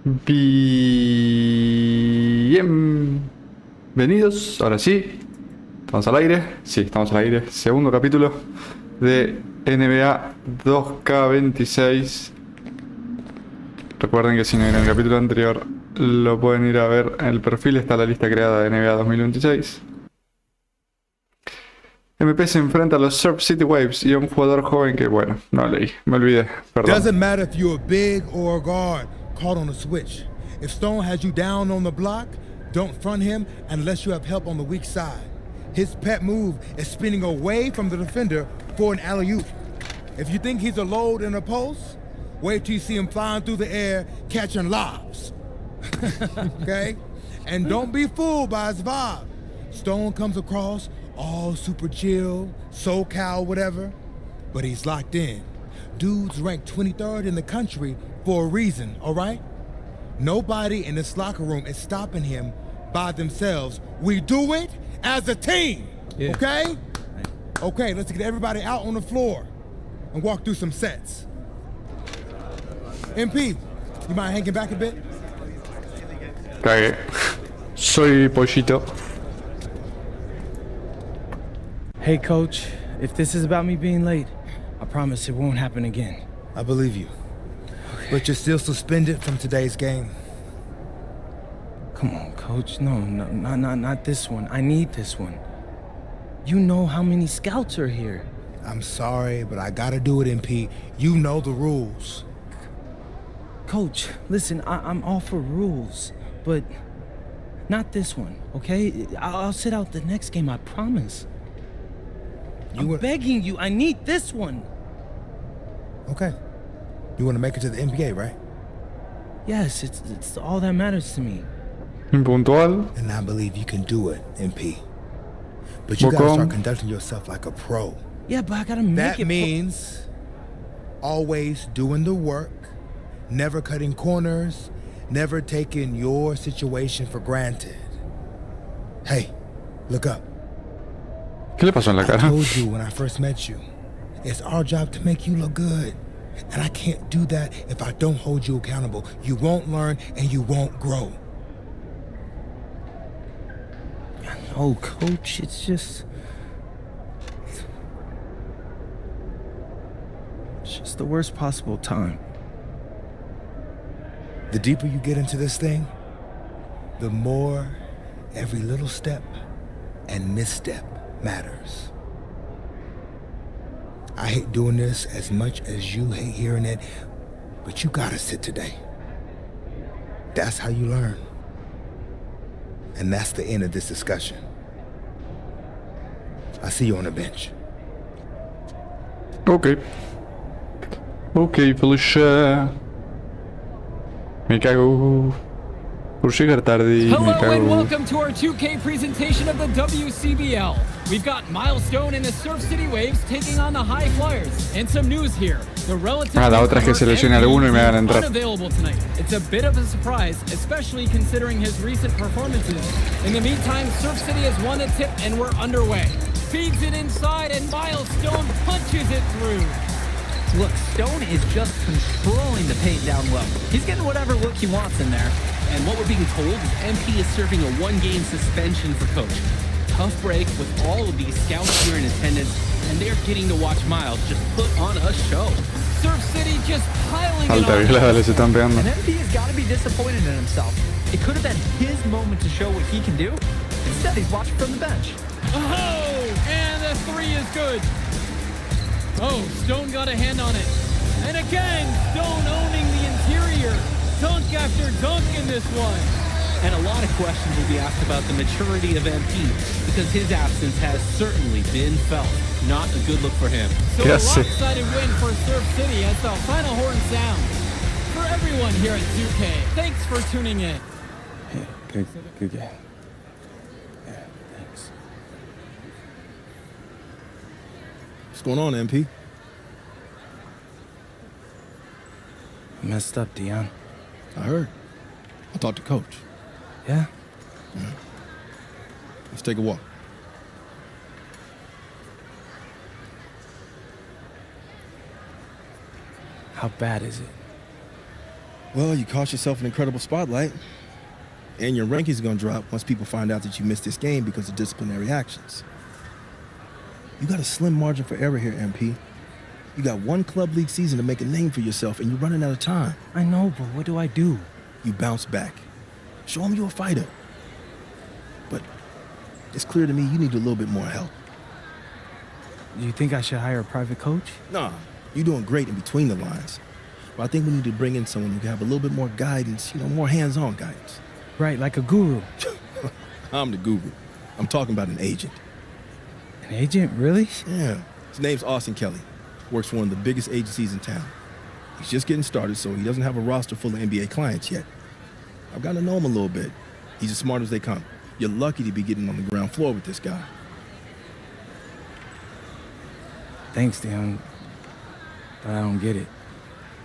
Bienvenidos, ahora sí. ¿Estamos al aire? Sí, estamos al aire. Segundo capítulo de NBA 2K26. Recuerden que si no vieron el capítulo anterior, lo pueden ir a ver en el perfil. Está la lista creada de NBA 2026. MP se enfrenta a los Surf City Waves y a un jugador joven que, bueno, no leí, me olvidé, perdón. Doesn't matter if you're big or a guard, caught on a switch. If Stone has you down on the block, don't front him unless you have help on the weak side. His pet move is spinning away from the defender for an alley-oop. If you think he's a load in a post, wait till you see him flying through the air, catching lobs. Okay? And don't be fooled by his vibe. Stone comes across all super chill, SoCal, whatever, but he's locked in. Dude's ranked 23rd in the country for a reason, all right? Nobody in this locker room is stopping him by themselves. We do it as a team, okay? Okay, let's get everybody out on the floor and walk through some sets. MP, you mind hanging back a bit? Cagué. Soy Pollito. Hey, Coach, if this is about me being late, I promise it won't happen again. I believe you. Okay. But you're still suspended from today's game. Come on, Coach. No, not this one. I need this one. You know how many scouts are here. I'm sorry, but I gotta do it, MP. You know the rules. Coach, listen, I'm all for rules, but not this one, okay? I'll sit out the next game, I promise. I'm begging you, I need this one. Okay. You want to make it to the NBA, right? Yes, it's all that matters to me. Impuntual. And I believe you can do it, MP. But you gotta start conducting yourself like a pro. Yeah, but I gotta make it. That means always doing the work, never cutting corners, never taking your situation for granted. Hey, look up. ¿Qué le pasó en la cara? I told you when I first met you, it's our job to make you look good. And I can't do that if I don't hold you accountable. You won't learn and you won't grow. No, Coach, it's just the worst possible time. The deeper you get into this thing, the more every little step and misstep matters. I hate doing this as much as you hate hearing it, but you gotta sit today. That's how you learn. And that's the end of this discussion. I see you on the bench. Ok. Ok, Felicia. Me cago. Por llegar tarde, me Hello cago. and welcome to our 2K presentation of the WCBL. We've got Milestone and the Surf City Waves taking on the High Flyers. And some news here. The relative La otra es que se lesione alguno y me hagan entrar. unavailable tonight. It's a bit of a surprise, especially considering his recent performances. In the meantime, Surf City has won a tip and we're underway. Feeds it inside and Milestone punches it through. Look, Stone is just controlling the paint down low. He's getting whatever look he wants in there. And what we're being told is MP is serving a one-game suspension for Coach. Tough break with all of these scouts here in attendance, and they're getting to watch Miles just put on a show. Surf City just piling it Alta on. violada les están pegando. And MP has got to be disappointed in himself. It could have been his moment to show what he can do. Instead, he's watching from the bench. Oh, and the three is good. Oh, Stone got a hand on it. And again, Stone owning the interior. Dunk after dunk in this one. And a lot of questions will be asked about the maturity of MP, because his absence has certainly been felt. Not a good look for him. So a lopsided win for Surf City as the final horn sounds. For everyone here at 2K, thanks for tuning in. Yeah, good game. Yeah, thanks. What's going on, MP? I messed up, Dion. I heard. I talked to Coach. Yeah? Yeah. Let's take a walk. How bad is it? Well, you cost yourself an incredible spotlight. And your rankings are going to drop once people find out that you missed this game because of disciplinary actions. You got a slim margin for error here, MP. You got one club league season to make a name for yourself, and you're running out of time. I know, but what do I do? You bounce back. Show them you're a fighter. But it's clear to me you need a little bit more help. Do you think I should hire a private coach? Nah, you're doing great in between the lines. But I think we need to bring in someone who can have a little bit more guidance, more hands-on guidance. Right, like a guru. I'm the guru. I'm talking about an agent. An agent, really? Yeah. His name's Austin Kelly. Works for one of the biggest agencies in town. He's just getting started, so he doesn't have a roster full of NBA clients yet. I've got to know him a little bit. He's as smart as they come. You're lucky to be getting on the ground floor with this guy. Thanks, Dion. But I don't get it.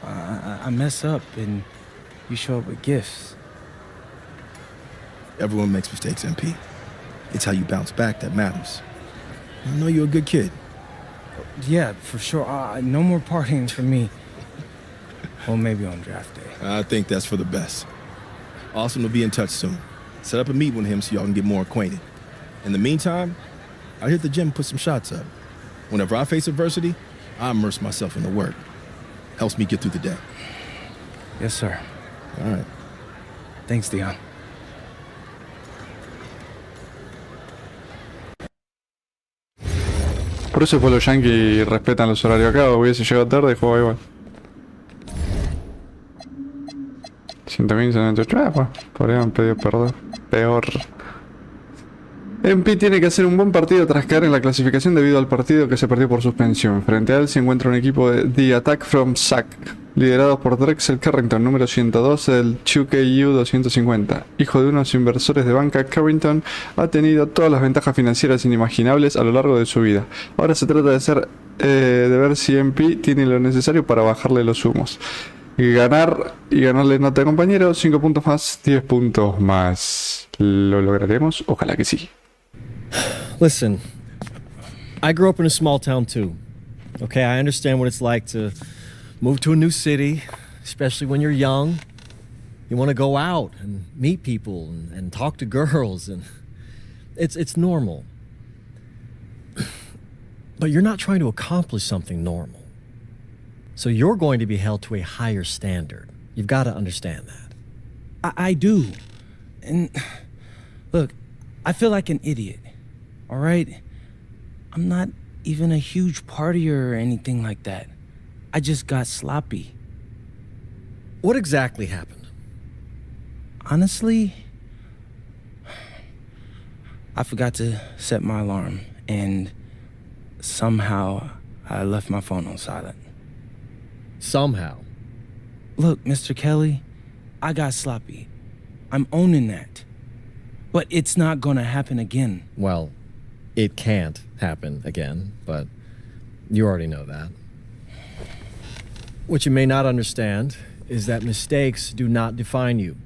I mess up and you show up with gifts. Everyone makes mistakes, MP. It's how you bounce back that matters. I know you're a good kid. Yeah, for sure. No more partying for me. Well, maybe on draft day. I think that's for the best. Austin will be in touch soon. Set up a meet with him so y'all can get more acquainted. In the meantime, I'll hit the gym and put some shots up. Whenever I face adversity, I immerse myself in the work. Helps me get through the day. Yes, sir. All right. Thanks, Dion. Por eso después los yankees respetan los horarios acá, o hubiese llegado tarde y jugaba igual. 100.098, pues, podrían pedir perdón. Peor. MP tiene que hacer un buen partido tras caer en la clasificación debido al partido que se perdió por suspensión. Frente a él se encuentra un equipo de The Attack from Sack, liderados por Drexel Carrington, número 112 del 2KU 250. Hijo de unos inversores de banca, Carrington ha tenido todas las ventajas financieras inimaginables a lo largo de su vida. Ahora se trata de ver si MP tiene lo necesario para bajarle los humos. Ganarle nota de compañero, 5 puntos más, 10 puntos más. ¿Lo lograremos? Ojalá que sí. Listen, I grew up in a small town too. Okay, I understand what it's like to move to a new city, especially when you're young. You want to go out and meet people and talk to girls, and it's normal. But you're not trying to accomplish something normal. So you're going to be held to a higher standard. You've got to understand that. I do. And look, I feel like an idiot. All right? I'm not even a huge partier or anything like that. I just got sloppy. What exactly happened? Honestly, I forgot to set my alarm, and somehow I left my phone on silent. Somehow. Look, Mr. Kelly, I got sloppy. I'm owning that. But it's not gonna happen again. Well, it can't happen again, but you already know that. What you may not understand is that mistakes do not define you.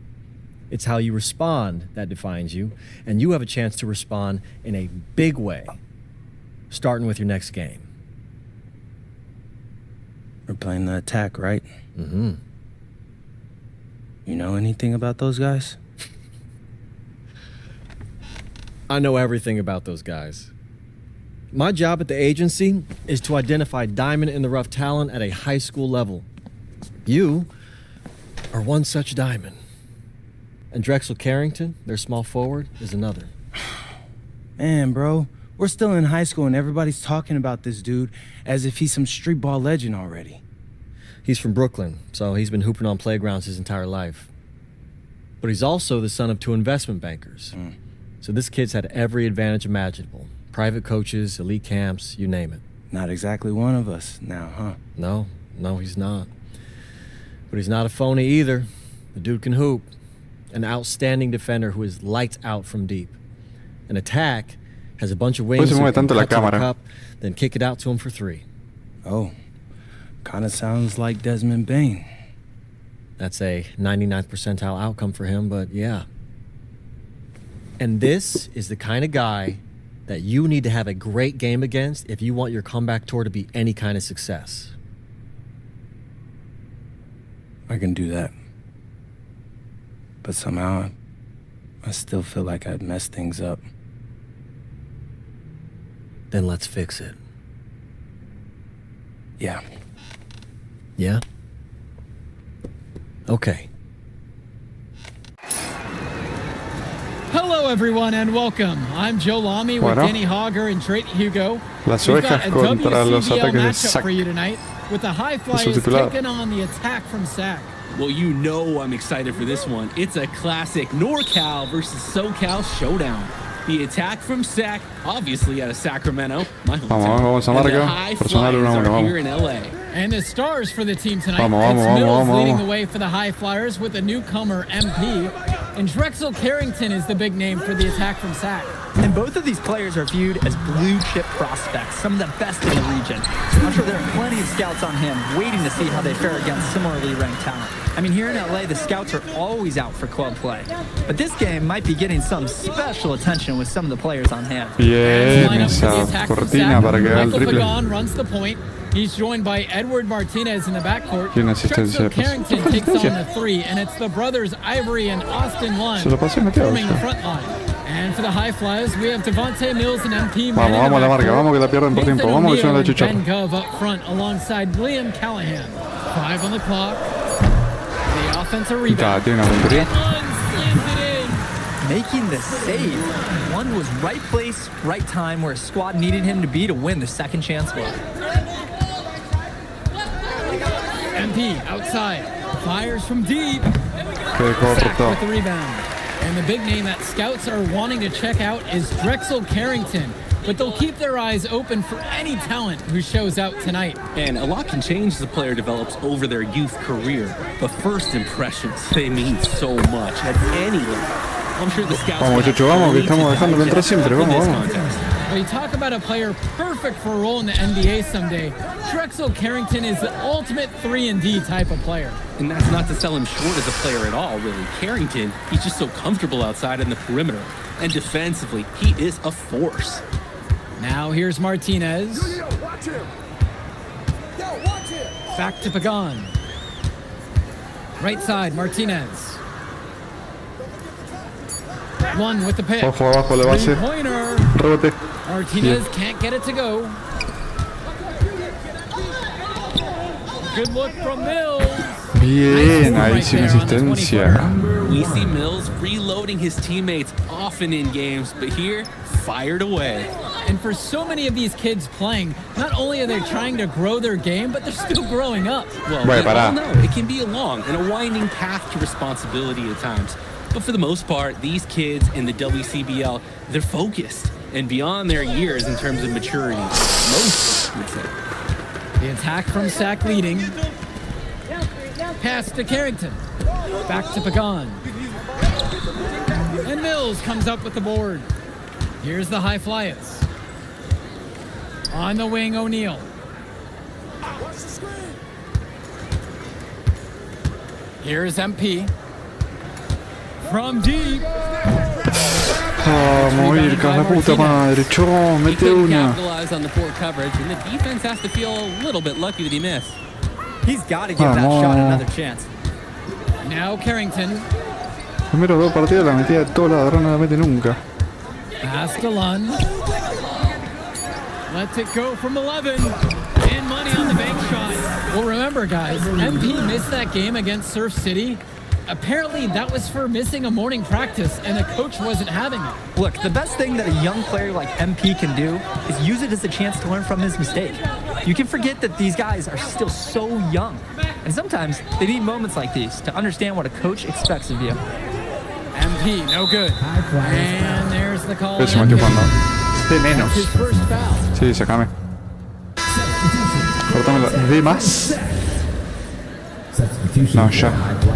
It's how you respond that defines you, and you have a chance to respond in a big way, starting with your next game. We're playing the Attack, right? Mm-hmm. You know anything about those guys? I know everything about those guys. My job at the agency is to identify diamond-in-the-rough talent at a high school level. You are one such diamond. And Drexel Carrington, their small forward, is another. Man, bro, we're still in high school and everybody's talking about this dude as if he's some street ball legend already. He's from Brooklyn, so he's been hooping on playgrounds his entire life. But he's also the son of 2 investment bankers. So this kid's had every advantage imaginable. Private coaches, elite camps, you name it. Not exactly one of us now, huh? No, he's not. But he's not a phony either. The dude can hoop. An outstanding defender who is lights out from deep. An Attack has a bunch of wings who can cut to the cup, then kick it out to him for 3. Oh, kind of sounds like Desmond Bain. That's a 99th percentile outcome for him, but yeah. And this is the kind of guy that you need to have a great game against if you want your comeback tour to be any kind of success. I can do that. but somehow I still feel like I'd messed things up. Then let's fix it. Yeah. Yeah? Okay. Hello, everyone, and welcome. I'm Joe Lamy with Bueno. Denny Hogger and Drake Hugo. Las We've got ovejas a contra los WCBL ataques de matchup sac. for you tonight, with the High Flyers subtitulado. taking on the attack from Sac. Well, you know I'm excited for this one. It's a classic NorCal versus SoCal showdown. The attack from Sac, obviously out of Sacramento, my hometown. Vamos a and the marca. High Personal Flyers 1-1, are here vamos. in LA. And the stars for the team tonight, Vamos, it's vamos, Mills vamos, leading vamos. the way for the High Flyers with the newcomer MP, and Drexel Carrington is the big name for the attack from Sac. And both of these players are viewed as blue chip prospects, some of the best in the region. So I'm sure there are plenty of scouts on hand waiting to see how they fare against similarly ranked talent. I mean, here in LA, the scouts are always out for club play. But this game might be getting some special attention with some of the players on hand. Bien, Lineup for the esa attack from cortina Sac. para que haga el Michael triple. Pagan runs the point. He's joined by Edward Martinez in the backcourt. Tiene asistencia Drexel de paso. Carrington takes on the three, and it's the brothers Ivory and Austin Lund Se lo pasé y metió. forming the front line. And for the High Flyers, we have Devontae Mills and MP. Vamos, manning vamos a la the marca, backcourt. vamos que la pierden por Nathan tiempo. Vamos que suena la O'Neal and chicharra. Ben Gov up front alongside Liam Callahan. 5 on the clock. The offensive rebound. Tiene una puntería. Lund slams it in. Making the save. One was right place, right time, where his squad needed him to be to win the second chance look. MP outside. Fires from deep. Qué Sack corto. with the rebound. And the big name that scouts are wanting to check out is Drexel Carrington. But they'll keep their eyes open for any talent who shows out tonight. And a lot can change as a player develops over their youth career. But first impressions, they mean so much at any level. I'm sure the scouts Vamos, muchachos, vamos, que estamos dejándolo entrar siempre. Vamos, vamos. Well, you talk about a player perfect for a role in the NBA someday. Drexel Carrington is the ultimate 3-and-D type of player. And that's not to sell him short as a player at all, really. Carrington, he's just so comfortable outside in the perimeter. And defensively, he is a force. Now here's Martinez. Back to Pagan. Right side, Martinez. One with the pick. Ojo abajo la base. Three-pointer. Rebote. Martinez can't get it to go. Good look from Mills. Bien, Nice ahí right sin there on the asistencia. We see Mills reloading his teammates often in games, but here, fired away. And for so many of these kids playing, not only are they trying to grow their game, but they're still growing up. Well, Wait, we all pará. know it can be a long and a winding path to responsibility at times. But for the most part, these kids in the WCBL, they're focused and beyond their years in terms of maturity. Most would say. The attack from Sac leading. Pass to Carrington. Back to Pagan. And Mills comes up with the board. Here's the High Flyers. On the wing, O'Neal. Here's MP. From deep. Vamos a ir, cada puta madre. Chon, He mete couldn't una. capitalize on the poor coverage, and the defense has to feel a little bit lucky that he missed. He's got to give that shot another chance. Now Carrington. Primero dos partidos la metía de todos lados, ahora no la mete nunca. Pass to Lund. Lets it go from 11. And money on the bank shot. Well, remember, guys, MP missed that game against Surf City. Apparently, that was for missing a morning practice, and the coach wasn't having it. Look, the best thing that a young player like MP can do is use it as a chance to learn from his mistake. You can forget that these guys are still so young. And sometimes they need moments like these to understand what a coach expects of you. MP, no good. And there's the call. Eso me estoy jugando. De menos. His first foul. Sí, sacame. Cortámela. De más. No, ya.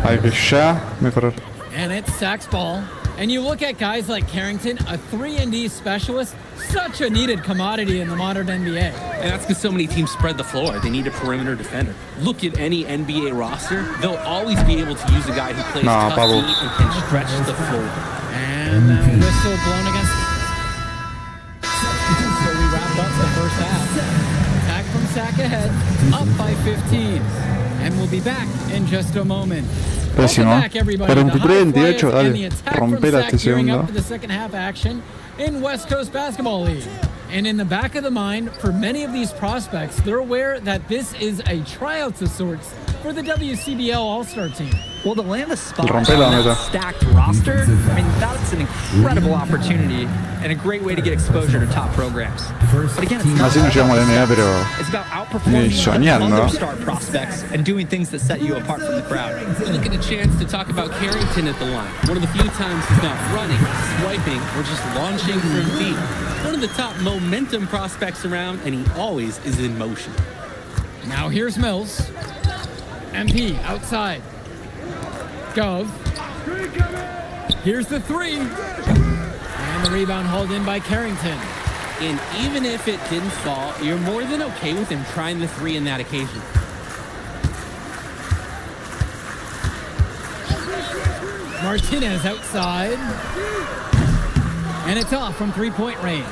Hay que ya mejorar. And it's Sac's ball. And you look at guys like Carrington, a 3-and-D specialist, such a needed commodity in the modern NBA. And that's because so many teams spread the floor. They need a perimeter defender. Look at any NBA roster. They'll always be able to use a guy who plays tough Pablo. D and can stretch the floor. And that whistle blown against. So we wrap up the first half. Attack from Sac ahead, up by 15. And we'll be back in just a moment. Pésimo. Welcome back, everybody. 43-28, The High dale. Flyers and the attack from Rompela Sac este gearing segundo. up for the second half action in West Coast Basketball League. And in the back of the mind, for many of these prospects, they're aware that this is a tryout of sorts for the WCBL All-Star team. Well, to land a spot Rompela, on that neta. stacked roster, I mean, that's an incredible opportunity and a great way to get exposure to top programs. But again, it's not Así no llegamos a la NBA, pero it's about outperforming ni soñando. other star prospects and doing things that set you apart from the crowd. We'll look at a chance to talk about Carrington at the line. One of the few times he's not running, swiping, or just launching from deep. One of the top momentum prospects around, and he always is in motion. Now here's Mills. MP outside. Gov. Here's the three. And the rebound hauled in by Carrington. And even if it didn't fall, you're more than okay with him trying the three in that occasion. Martinez outside. And it's off from three-point range.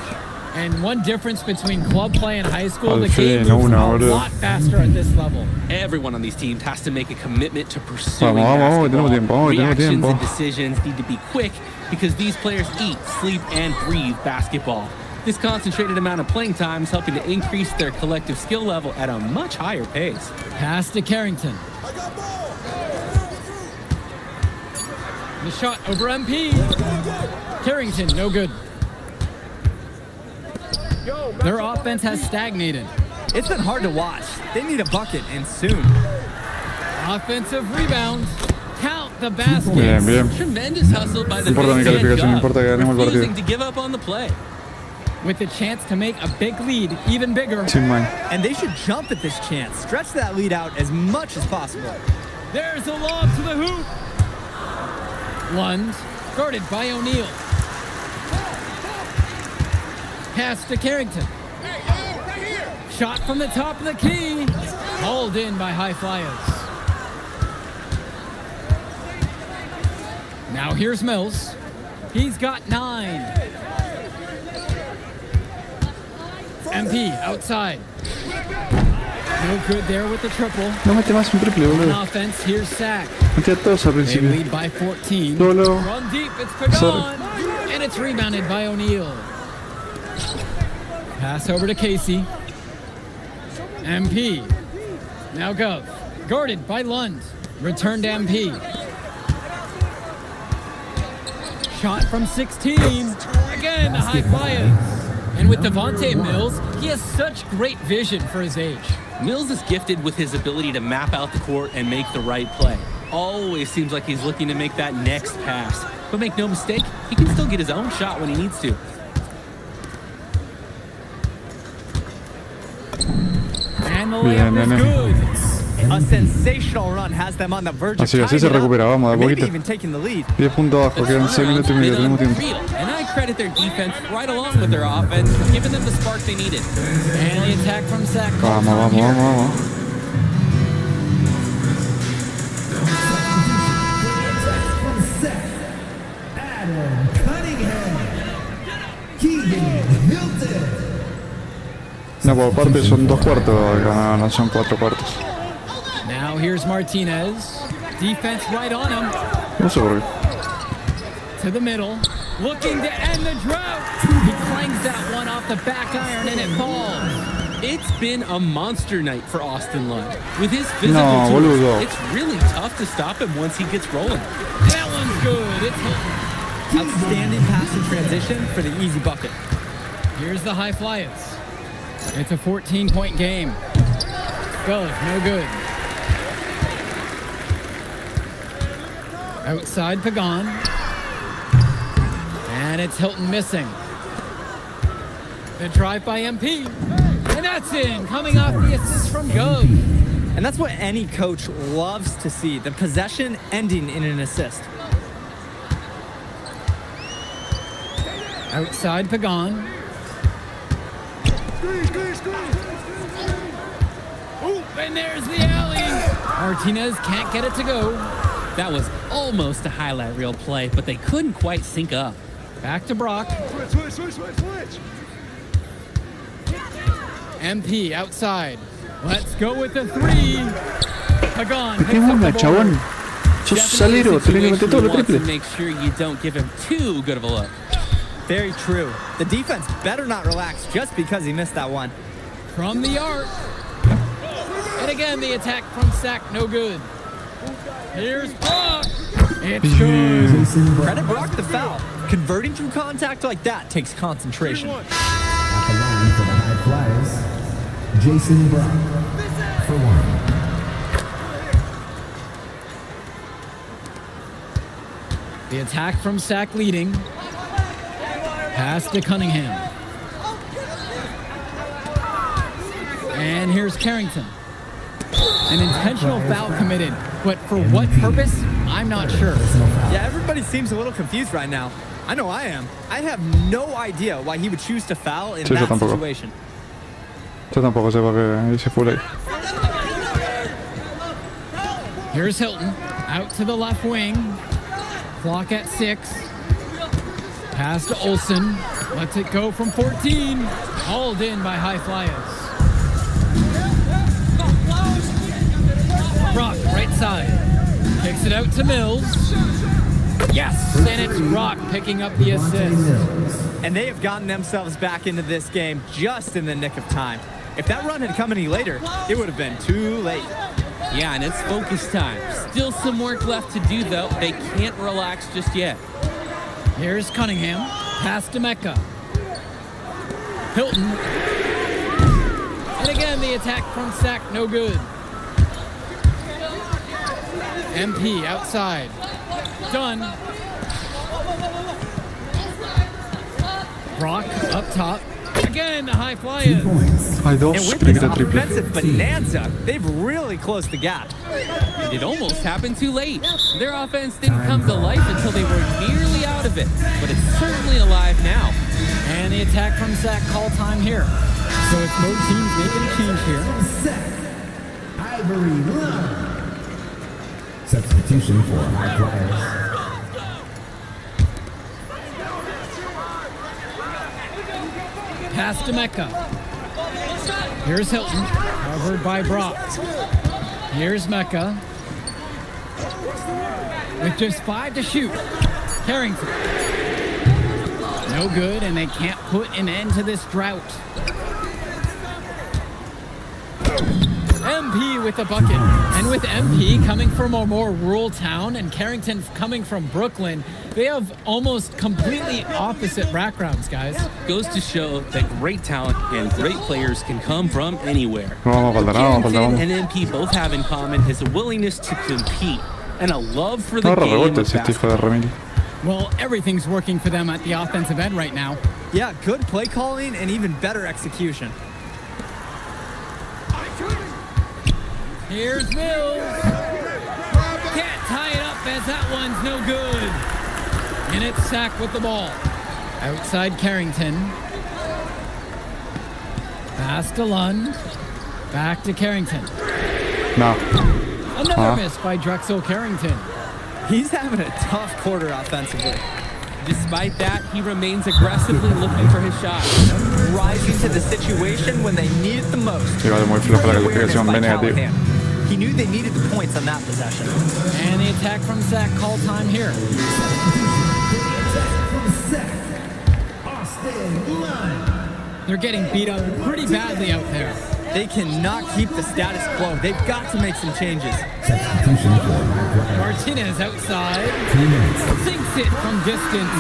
And one difference between club play and high school, the game moves a lot faster at this level. Everyone on these teams has to make a commitment to pursuing Vamos, basketball. tenemos tiempo, Reactions and decisions need to be quick because these players eat, sleep, and breathe basketball. This concentrated amount of playing time is helping to increase their collective skill level at a much higher pace. Pass to Carrington. The shot over MP. Carrington, no good. Their offense has stagnated. It's been hard to watch. They need a bucket, and soon. Offensive rebound. Count the baskets. Bien, bien. Tremendous hustle by the No importa mi big man calificación, no Gov, importa que ganemos el refusing partido. to give up on the play. With the chance to make a big lead even bigger. Sin man. And they should jump at this chance. Stretch that lead out as much as possible. There's a lob to the hoop. Lund, guarded by O'Neal. Pass to Carrington. Shot from the top of the key. Hauled in by High Flyers. Now here's Mills. He's got 9. MP outside. No good there with the triple. No mete más un triple, On boludo. offense, here's Sac. Metía todos al They principio. lead by 14. Solo. Run deep, it's Pagan. And it's rebounded by O'Neal. Pass over to Casey. MP. Now Gov. Guarded by Lund. Return to MP. Shot from 16. Again, the High Flyers. And with Devontae Mills, he has such great vision for his age. Mills is gifted with his ability to map out the court and make the right play. Always seems like he's looking to make that next pass. But make no mistake, he can still get his own shot when he needs to. And the layup is good. A sensational run has them on the verge of Así tying se it up, recupera, vamos, or de maybe poquito. even taking the lead. 10 puntos abajo, quedan 6 minutos y medio, tenemos tiempo. Unreal, and I credit their defense right along with their offense for giving them the spark they needed. And the attack from Sac. Vamos, vamos, vamos, vamos. No, por parte son 2 cuartos, no son 4 cuartos. Now here's Martinez. Defense right on him. No sé por qué. To the middle. Looking to end the drought. He clangs that one off the back iron and it falls. It's been a monster night for Austin Lund. With his physical No, tools, boludo. it's really tough to stop him once he gets rolling. That one's good. It's Hilton. Outstanding pass in transition for the easy bucket. Here's the High Flyers. It's a 14-point game. Goes, no good. Outside Pagan. And it's Hilton missing. The drive by MP. And that's in, coming off the assist from Gov. And that's what any coach loves to see, the possession ending in an assist. Outside Pagan. Oop, and there's the alley. Martinez can't get it to go. That was almost a highlight reel play, but they couldn't quite sync up. Back to Brock. MP outside. Let's go with the three. Pagan picks up the ball. Sos Definitely salero, a tenés que meter todo lo situation triple. where you want to make sure you don't give him too good of a look. Very true. The defense better not relax just because he missed that one. From the arc. And again, the attack from Sack, no good. Here's Brock. It's good. Credit Brock the foul. Converting through contact like that takes concentration. At the line for the High Flyers, Jason Brown for one. The attack from Sack leading. Pass to Cunningham. And here's Carrington. An intentional foul committed, but for what purpose? I'm not sure. Yeah, everybody seems a little confused right now. I know I am. I have no idea why he would choose to foul in Sí, yo that tampoco. situation. Yo tampoco sé por qué hice full ahí. Here's Hilton. Out to the left wing. Clock at 6. Pass to Olsen. Lets it go from 14. Hauled in by High Flyers. Brock, right side. Kicks it out to Mills. Yes! And it's Brock picking up the assist. And they have gotten themselves back into this game just in the nick of time. If that run had come any later, it would have been too late. Yeah, and it's focus time. Still some work left to do, though. They can't relax just yet. Here's Cunningham. Pass to Mecca. Hilton. And again, the attack from Sack, no good. MP outside. Done. Brock up top. Again, the High Flyers. Hay And dos, with tiene this que ser triple. offensive bonanza, they've really closed the gap. It almost happened too late. Their offense didn't come to life until they were nearly out of it, but it's certainly alive now. And the attack from Sack, call time here. So it's both teams making a change here. Ivory Love. Substitution for High Flyers. Pass to Mecca. Here's Hilton, covered by Brock. Here's Mecca. With just 5 to shoot. Carrington. No good, and they can't put an end to this drought. MP with the bucket. And with MP coming from a more rural town and Carrington coming from Brooklyn, they have almost completely opposite backgrounds, guys. Goes to show that great talent and great players can come from anywhere. No, What faltará, Carrington faltará. and MP both have in common is a willingness to compete and a love for the Agarra game of rebotes este hijo de basketball. Remini. Well, everything's working for them at the offensive end right now. Yeah, good play calling and even better execution. Here's Mills. Can't tie it up as that one's no good. And it's Sack with the ball. Outside Carrington. Pass to Lund. Back to Carrington. No. Another miss by Drexel Carrington. He's having a tough quarter offensively. Despite that, he remains aggressively looking for his shot. Rising to the situation when they need it the most. Sí, vale, muy floja la Awareness calificación, by B negativo. Callahan. He knew they needed the points on that possession. And the attack from Sack, call time here. They're getting beat up pretty badly out there. They cannot keep the status quo. They've got to make some changes. Substitution for High Flyers. Martinez outside. 2 minutes. Sinks it from distance.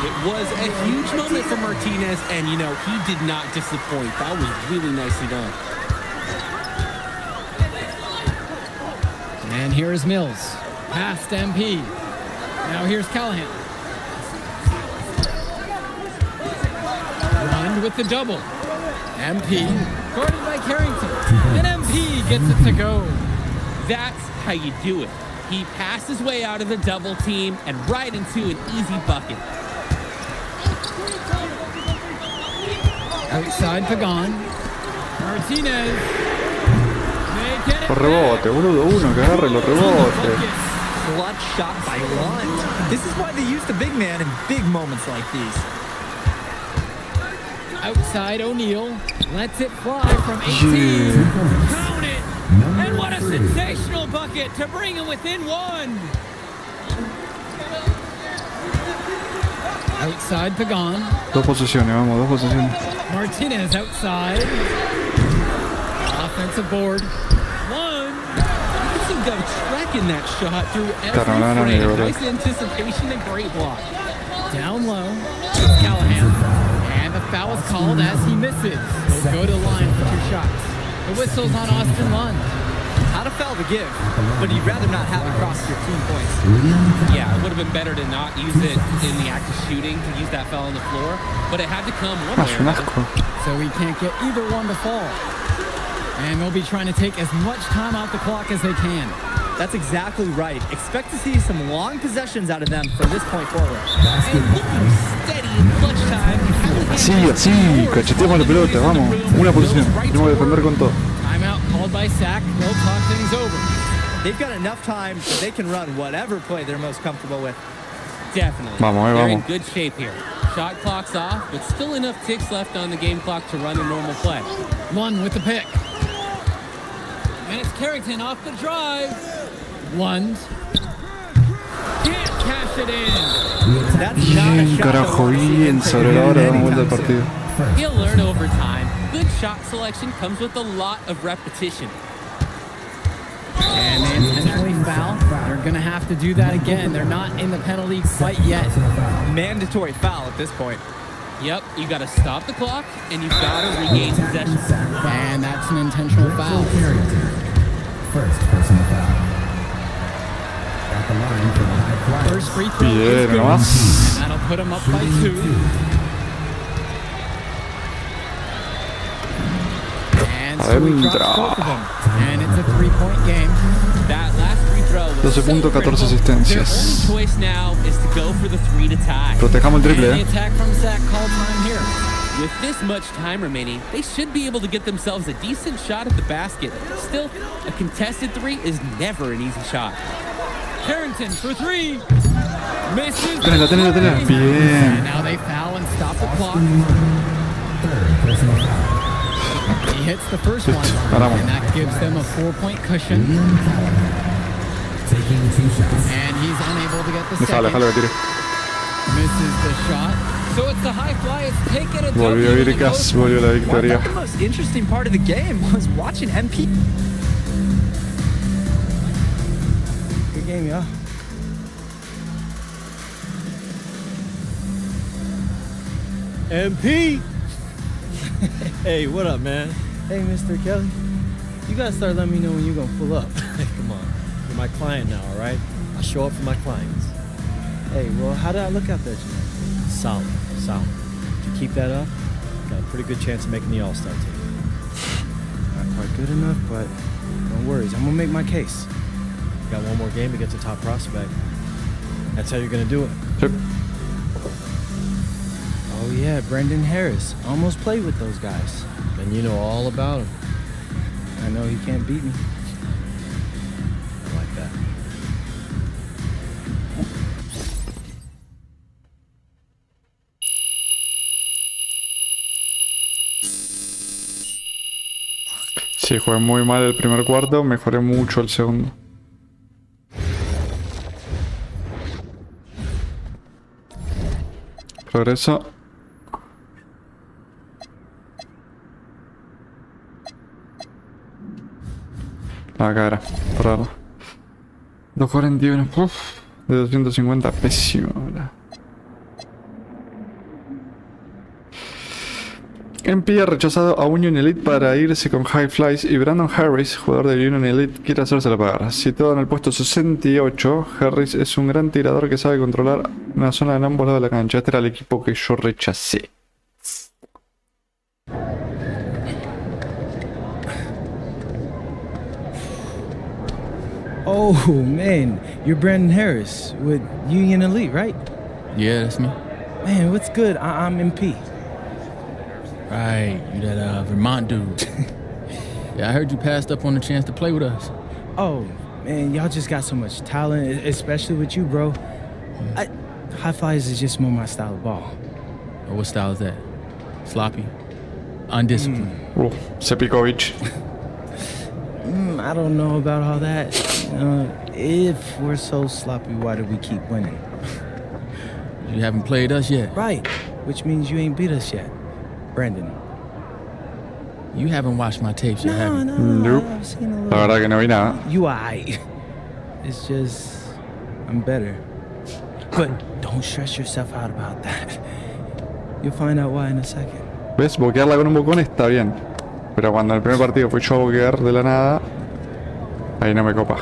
It was a huge moment for Martinez, and you know, he did not disappoint. That was really nicely done. And here's Mills. Past MP. Now here's Callahan. Run with the double. MP. Guarded by Carrington. And MP gets it to go. That's how you do it. He passed his way out of the double team and right into an easy bucket. Outside Pagan. Martinez. They get it Por back. rebote, boludo, uno que agarre los rebotes. Clutch shot by Lund. This is why they use the big man in big moments like these. Outside O'Neal. Lets it fly from 18. Count it. And what a sensational bucket to bring him within one. Outside Pagan. Dos posesiones, vamos, dos posesiones. Martinez outside. Offensive board. One. You see him go trekking that shot through every Terminó, frame. ¿verdad? Nice anticipation and great block. Down low. It's Callahan. And the foul is called as he misses. He'll go to the line for 2 shots. The whistle's on Austin Lund. Not a foul to give, but you'd rather not have it cross your team points. Yeah, it would have been better to not use it in the act of shooting, to use that foul on the floor, but it had to come one Ah, way es or un another. asco. So we can't get either one to fall. And they'll be trying to take as much time off the clock as they can. That's exactly right. Expect to see some long possessions out of them from this point forward. And looking steady in clutch time. Así, así, cacheteamos la pelota, vamos. Una posición. Tenemos que defender con todo. Timeout called by Sack. They'll talk things over. They've got enough time that they can run whatever play they're most comfortable with. Definitely. Vamos, They're in vamos. good shape here. Shot clock's off, but still enough ticks left on the game clock to run a normal play. Lund with the pick. And it's Carrington off the drive. Lund. Can't cash it in. That's not a Bien, shot carajo, that we'll see bien. him take Sobre la hora damos vuelta al anytime soon. partido. He'll learn over time. Good shot selection comes with a lot of repetition. And they intentionally foul. They're going to have to do that again. They're not in the penalty quite yet. Mandatory foul at this point. Yep, you got to stop the clock, and you've got to regain possession. And that's an intentional foul. First personal foul. At the line for the high fly. First free throw is Bien, good. nomás. And that'll put them up by 2. And so he drops Adentro. both of them. And it's a 3-point game. That last free throw was 12 puntos, 14 asistencias. Their only choice now is to go for the 3 to tie. Protejamos el triple, And the attack from Sack call time here. With this much time remaining, they should be able to get themselves a decent shot at the basket. Still, a contested 3 is never an easy shot. Carrington for 3. Misses. Tenela, tenela, tenela. And Bien. now they foul and stop the clock. Third personal foul. He hits the first one. Paramos. And that gives them a 4-point cushion. Ian Callahan. Taking 2 shots. And he's unable to get the Déjalo, second. déjalo que tire. Misses the shot. So it's the high flyers taking a Volvió W in the Vircas, post. volvió la Well, I victoria. thought the most interesting part of the game was watching MP. Good game, y'all. MP! Hey, what up, man? Hey, Mr. Kelly. You gotta start letting me know when you're gonna pull up. Come on. You're my client now, all right? I show up for my clients. Hey, well, how did I look out there tonight? Solid, solid. If you keep that up, got a pretty good chance of making the All-Star team. Not quite good enough, but no worries. I'm gonna make my case. You got one more game against a top prospect. That's how you're gonna do it. Yep. Oh yeah, Brendan Harris. Almost played with those guys. And you know all about him. I know he can't beat me. I like that. Sí, jugué muy mal el primer cuarto, mejoré mucho el segundo. Progreso. Acá era, raro. 241, uff, de 250, pésimo. ¿Verdad? MP ha rechazado a Union Elite para irse con High Flies y Brandon Harris, jugador de Union Elite, quiere hacérsela pagar. Situado en el puesto 68, Harris es un gran tirador que sabe controlar una zona en ambos lados de la cancha. Este era el equipo que yo rechacé. Oh man, you're Brandon Harris with Union Elite, right? Yeah, that's me. Man, what's good? I'm MP. Right, you that Vermont dude. Yeah, I heard you passed up on the chance to play with us. Oh man, y'all just got so much talent, especially with you, bro. High Flyers is just more my style of ball. Or what style is that? Sloppy? Undisciplined? Sepikovic. I don't know about all that. If we're so sloppy, why do we keep winning? You haven't played us yet. Right, which means you ain't beat us yet. Brandon. You haven't watched my tapes yet, have you? Nope. I've seen a little. La verdad que no vi nada. You aight. It's just, I'm better. But don't stress yourself out about that. You'll find out why in a second. ¿Ves? Boquearla con un bocón está bien. Pero cuando en el primer partido fui yo a boquear de la nada, ahí no me copa.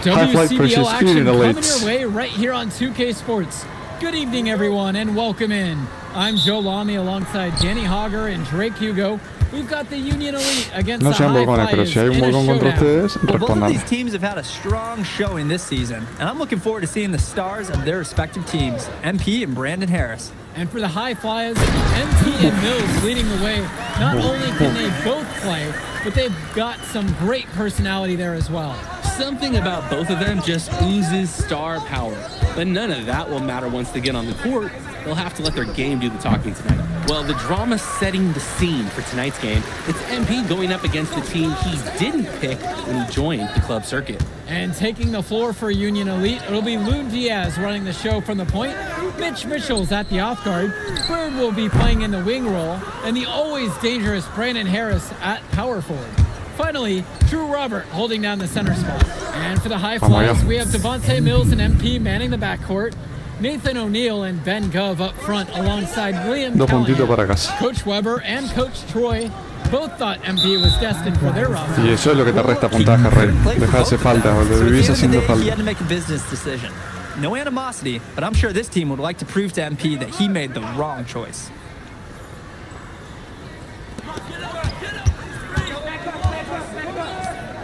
WCBL action coming your way right here on 2K Sports. Good evening, everyone, and welcome in. I'm Joe Lamy alongside Danny Hogger and Drake Hugo. We've got the Union Elite against No the sean High bocones, pero Flyers si hay un in a bocón contra showdown. ustedes, Well, both of respondan. these teams have had a strong showing this season, and I'm looking forward to seeing the stars of their respective teams, MP and Brandon Harris. And for the High Flyers, MP and Mills leading the way. Not only can they both play, but they've got some great personality there as well. Something about both of them just oozes star power. But none of that will matter once they get on the court. They'll have to let their game do the talking tonight. Well, the drama setting the scene for tonight's game, it's MP going up against the team he didn't pick when he joined the club circuit. And taking the floor for Union Elite, it'll be Loon Diaz running the show from the point. Mitch Mitchell's at the off guard. Bird will be playing in the wing role. And the always dangerous Brandon Harris at power forward. Finally, Drew Robert holding down the center spot. And for the High Flyers, we have Devontae Mills and MP manning the backcourt. Nathan O'Neill and Ben Gov up front alongside William Dos puntitos para Callahan. casa. Coach Weber and Coach Troy both thought MP was destined for their roster. Y eso es lo que te resta puntaje, Rey. Deja hace falta, boludo. Vivís haciendo He falta. had to make a business decision. No animosity, but I'm sure this team would like to prove to MP that he made the wrong choice.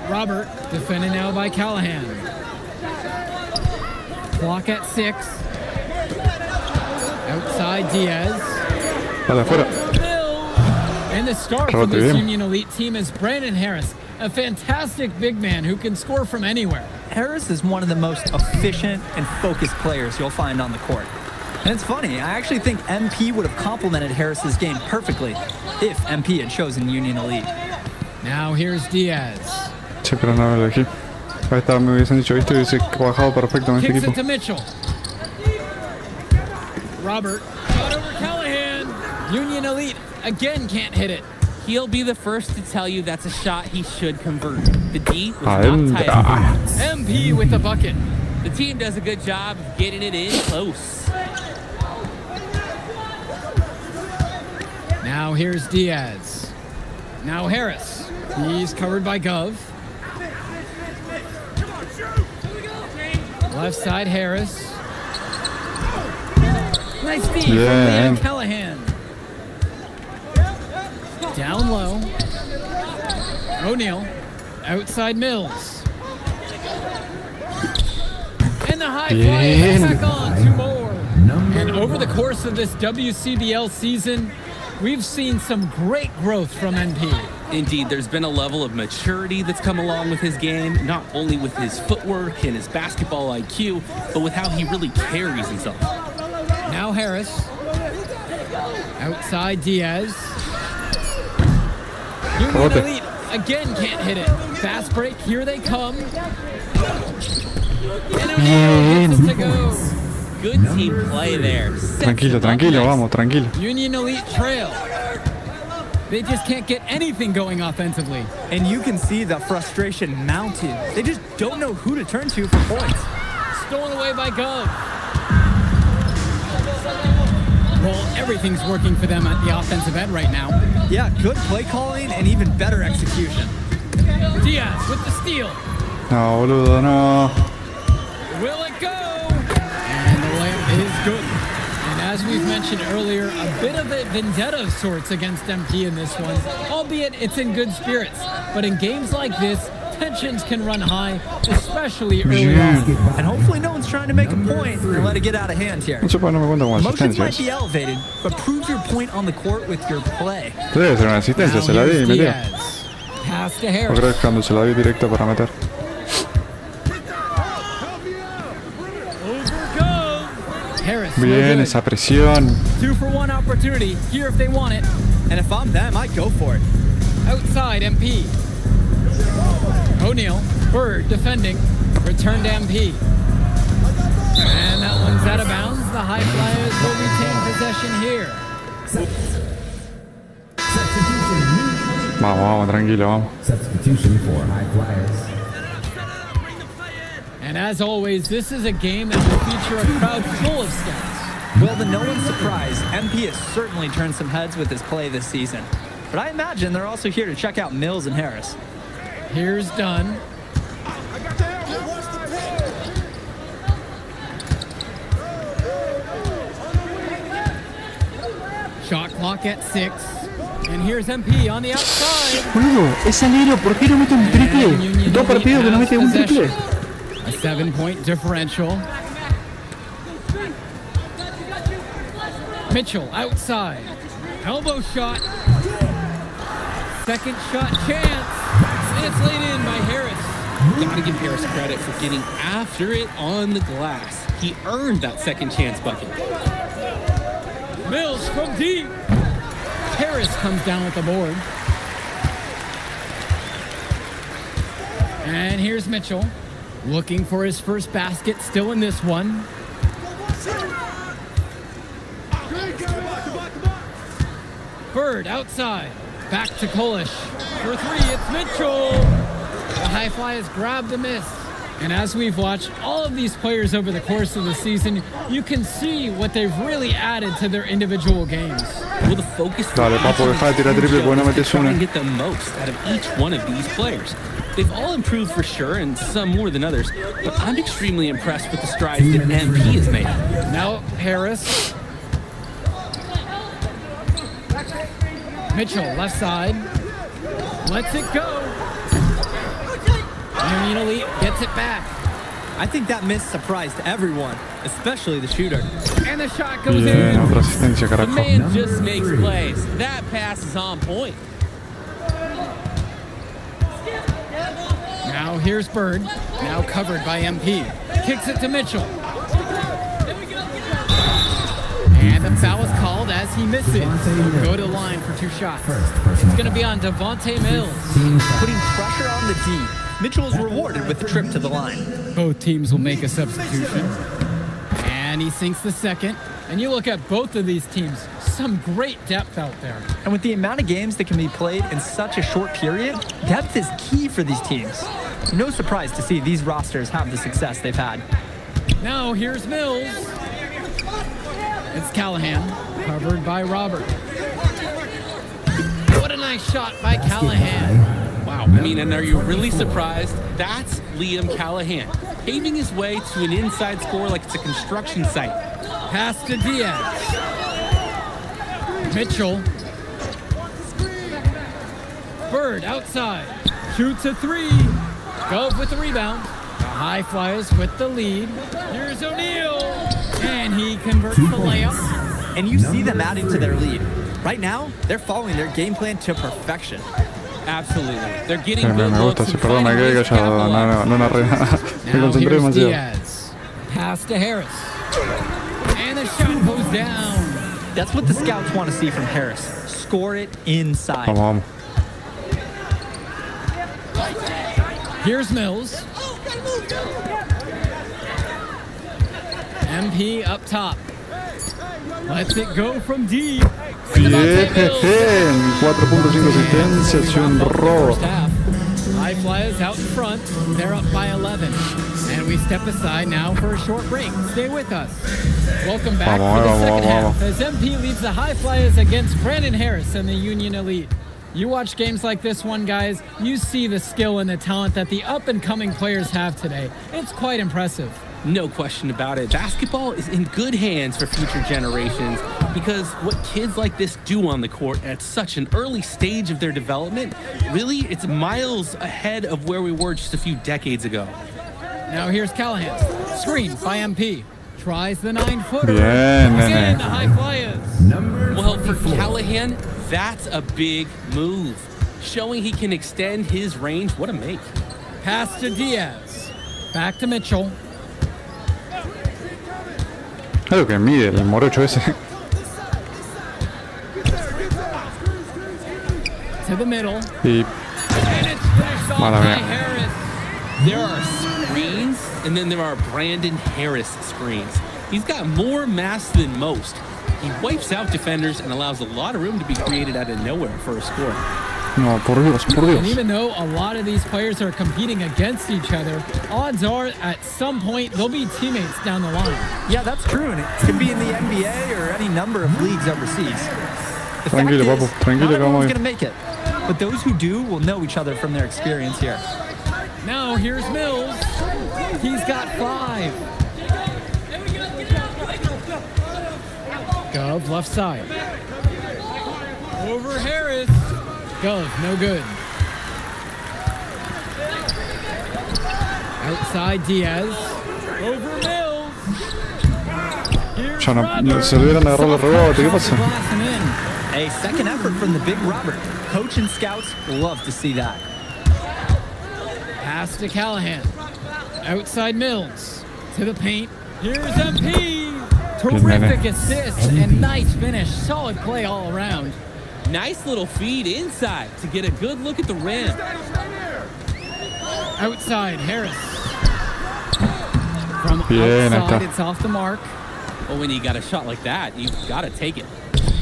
Robert, defended now by Callahan. Clock at 6. Outside Diaz. Dale, afuera. And the star for Rebote this bien. Union Elite team is Brandon Harris, a fantastic big man who can score from anywhere. Harris is one of the most efficient and focused players you'll find on the court. And it's funny, I actually think MP would have complemented Harris's game perfectly if MP had chosen Union Elite. Now here's Diaz. Che, pero no lo elegí. Ahí está, me hubiesen dicho, viste, hubiese trabajado perfecto en este Kicks equipo. it to Mitchell. Robert, shot over Callahan. Union Elite again can't hit it. He'll be the first to tell you that's a shot he should convert. The D was not tight. MP with the bucket. The team does a good job of getting it in close. Now here's Diaz. Now Harris. He's covered by Gov. Left side Harris. Nice feed from Liam Callahan. Down low. O'Neill. Outside Mills. And the high fly back on. 2 more. And over the course of this WCBL season, we've seen some great growth from MP. Indeed, there's been a level of maturity that's come along with his game, not only with his footwork and his basketball IQ, but with how he really carries himself. Now Harris. Outside Diaz. Union Elite again can't hit it. Fast break, here they come. And O'Neill gets it to go. Good team play there. Tranquilo, tranquilo, vamos, tranquilo. Union Elite trail. They just can't get anything going offensively. And you can see the frustration mounted. They just don't know who to turn to for points. Stolen away by Gov. Well, everything's working for them at the offensive end right now. Yeah, good play calling and even better execution. Diaz with the steal. No, boludo, no. Will it go? And the layup is good. And as we've mentioned earlier, a bit of a vendetta of sorts against MP in this one, albeit it's in good spirits. But in games like this, tensions can run high, especially early on. And hopefully no one's trying to make a point and let it get out of hand here. No sé por qué no me cuenta con Emotions might asistencias. be elevated, but prove your point on the court with your play. Debe ser una asistencia, se la di y Here's metió. Diaz. Pass to No Harris. creo que cuando se la di directo para meter. Harris. no Bien, good. esa presión. 2-for-1 opportunity here if they want it. And if I'm them, I'd go for it. outside MP. O'Neal, Bird defending, return to MP. And that one's out of bounds. The High Flyers will retain possession here. Vamos, vamos, tranquilo, vamos. Substitution for High Flyers. And as always, this is a game that will feature a crowd full of scouts. Well, to no one's surprise, MP has certainly turned some heads with his play this season. But I imagine they're also here to check out Mills and Harris. Here's Dunn. Shot clock at 6. And here's MP on the outside. Boludo, es alero, ¿por qué no mete un triple? Dos partidos que no mete un triple. A 7-point differential. Mitchell outside. Elbow shot. Second shot chance. And it's laid in by Harris. Gotta give Harris credit for getting after it on the glass. He earned that second chance bucket. Mills from deep. Harris comes down with the board. And here's Mitchell, looking for his first basket, still in this one. Bird outside, back to Kolish. For 3, it's Mitchell. The High Flyers grab the miss. And as we've watched all of these players over the course of the season, you can see what they've really added to their individual games. Well, the focus Dale, papo, deja de tirar triple porque no is to metes try una. and get the most out of each one of these players. They've all improved for sure, and some more than others, but I'm extremely impressed with the strides that MP has made. Now Harris. Mitchell, left side. Lets it go. Union Elite gets it back. I think that miss surprised everyone, especially the shooter. And the shot goes Bien, in. otra asistencia, The carajo. man just makes plays. That pass is on point. Now here's Bird, now covered by MP. Kicks it to Mitchell. And the foul is called as he misses. He'll go to the line for 2 shots. It's going to be on Devontae Mills. Putting pressure on the D. Mitchell is rewarded with the trip to the line. Both teams will make a substitution. And he sinks the second. And you look at both of these teams, some great depth out there. And with the amount of games that can be played in such a short period, depth is key for these teams. No surprise to see these rosters have the success they've had. Now here's Mills. It's Callahan, covered by Robert. What a nice shot by Callahan. Wow, I mean, and are you really surprised? That's Liam Callahan, paving his way to an inside score like it's a construction site. Pass to Diaz. Mitchell. Bird outside. Shoots a 3. Gove with the rebound. The High Flyers with the lead. Here's O'Neal. And he converts the layup. And you see them adding to their lead. Right now, they're following their game plan to perfection. Absolutely. They're getting Me good gusta, looks sí, and perdón, me finding quedé ways to callado. capitalize. No narré nada. Me Now concentré here's demasiado. Diaz. Pass to Harris. And the shot goes down. That's what the scouts want to see from Harris. Score it inside. Vamos, vamos. Here's Mills. MP up top. Lets it go from deep. Bien, 4.5 asistencias y un robo. First half. High Flyers out in front. They're up by 11. And we step aside now for a short break. Stay with us. Welcome back Vamos, for the vamos, second vamos, half as MP leads the High Flyers against Brandon Harris and the Union Elite. You watch games like this one, guys, you see the skill and the talent that the up-and-coming players have today. It's quite impressive. No question about it. Basketball is in good hands for future generations because what kids like this do on the court at such an early stage of their development, really, it's miles ahead of where we were just a few decades ago. Now here's Callahan. Screen by MP. Tries the 9-footer. Bien, Again, nene. the High Flyers. Well, for Callahan, that's a big move. Showing he can extend his range. What a make. Pass to Diaz. Back to Mitchell. Es lo que mide el morocho ese. To the middle. Y And it's finished off Mala by mía. Harris. There are screens, and then there are Brandon Harris screens. He's got more mass than most. He wipes out defenders and allows a lot of room to be created out of nowhere for a score. no, por Dios, por And Dios. even though a lot of these players are competing against each other, odds are at some point they'll be teammates down the line. Yeah, that's true, and it could be in the NBA or any number of leagues overseas. The fact Tranquilo, is, papu, tranquilo, not que vamos everyone's bien. going to make it, but those who do will know each other from their experience here. Now here's Mills. He's got 5. Gov, left side. Over Harris. Gov, no good. Outside Diaz. Over Mills. Here's Ya no, Robert. se olvidaron de agarrar el rebote, ¿qué pasa? Glass him in. A second effort from the big Robert. Coach and scouts love to see that. Pass to Callahan. Outside Mills. To the paint. Here's MP. Terrific assist and nice finish. Solid play all around. Nice little feed inside to get a good look at the rim. Outside Harris. From Bien, ahí outside, está. it's off the mark. Well, when you got a shot like that, you've got to take it.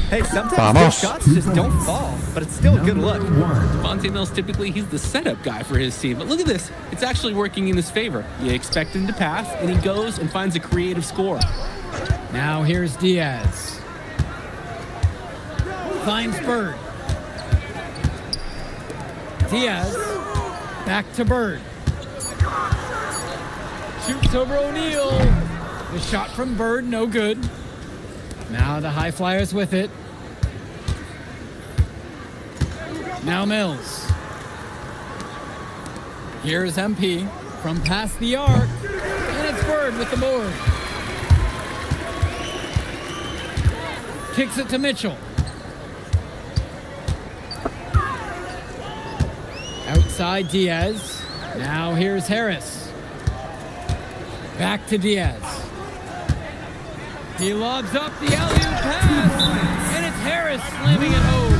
Hey, sometimes Vamos. good shots just don't fall, but it's still a good look. Devontae Mills, typically, he's the setup guy for his team. But look at this. It's actually working in his favor. You expect him to pass, and he goes and finds a creative score. Now here's Diaz. Finds Bird. Diaz. Back to Bird. Shoots over O'Neal. The shot from Bird, no good. Now the High Flyers with it. Now Mills. Here's MP from past the arc. And it's Bird with the board. Kicks it to Mitchell. Outside Diaz. Now here's Harris. Back to Diaz. He lobs up the alley-oop pass, and it's Harris slamming it home.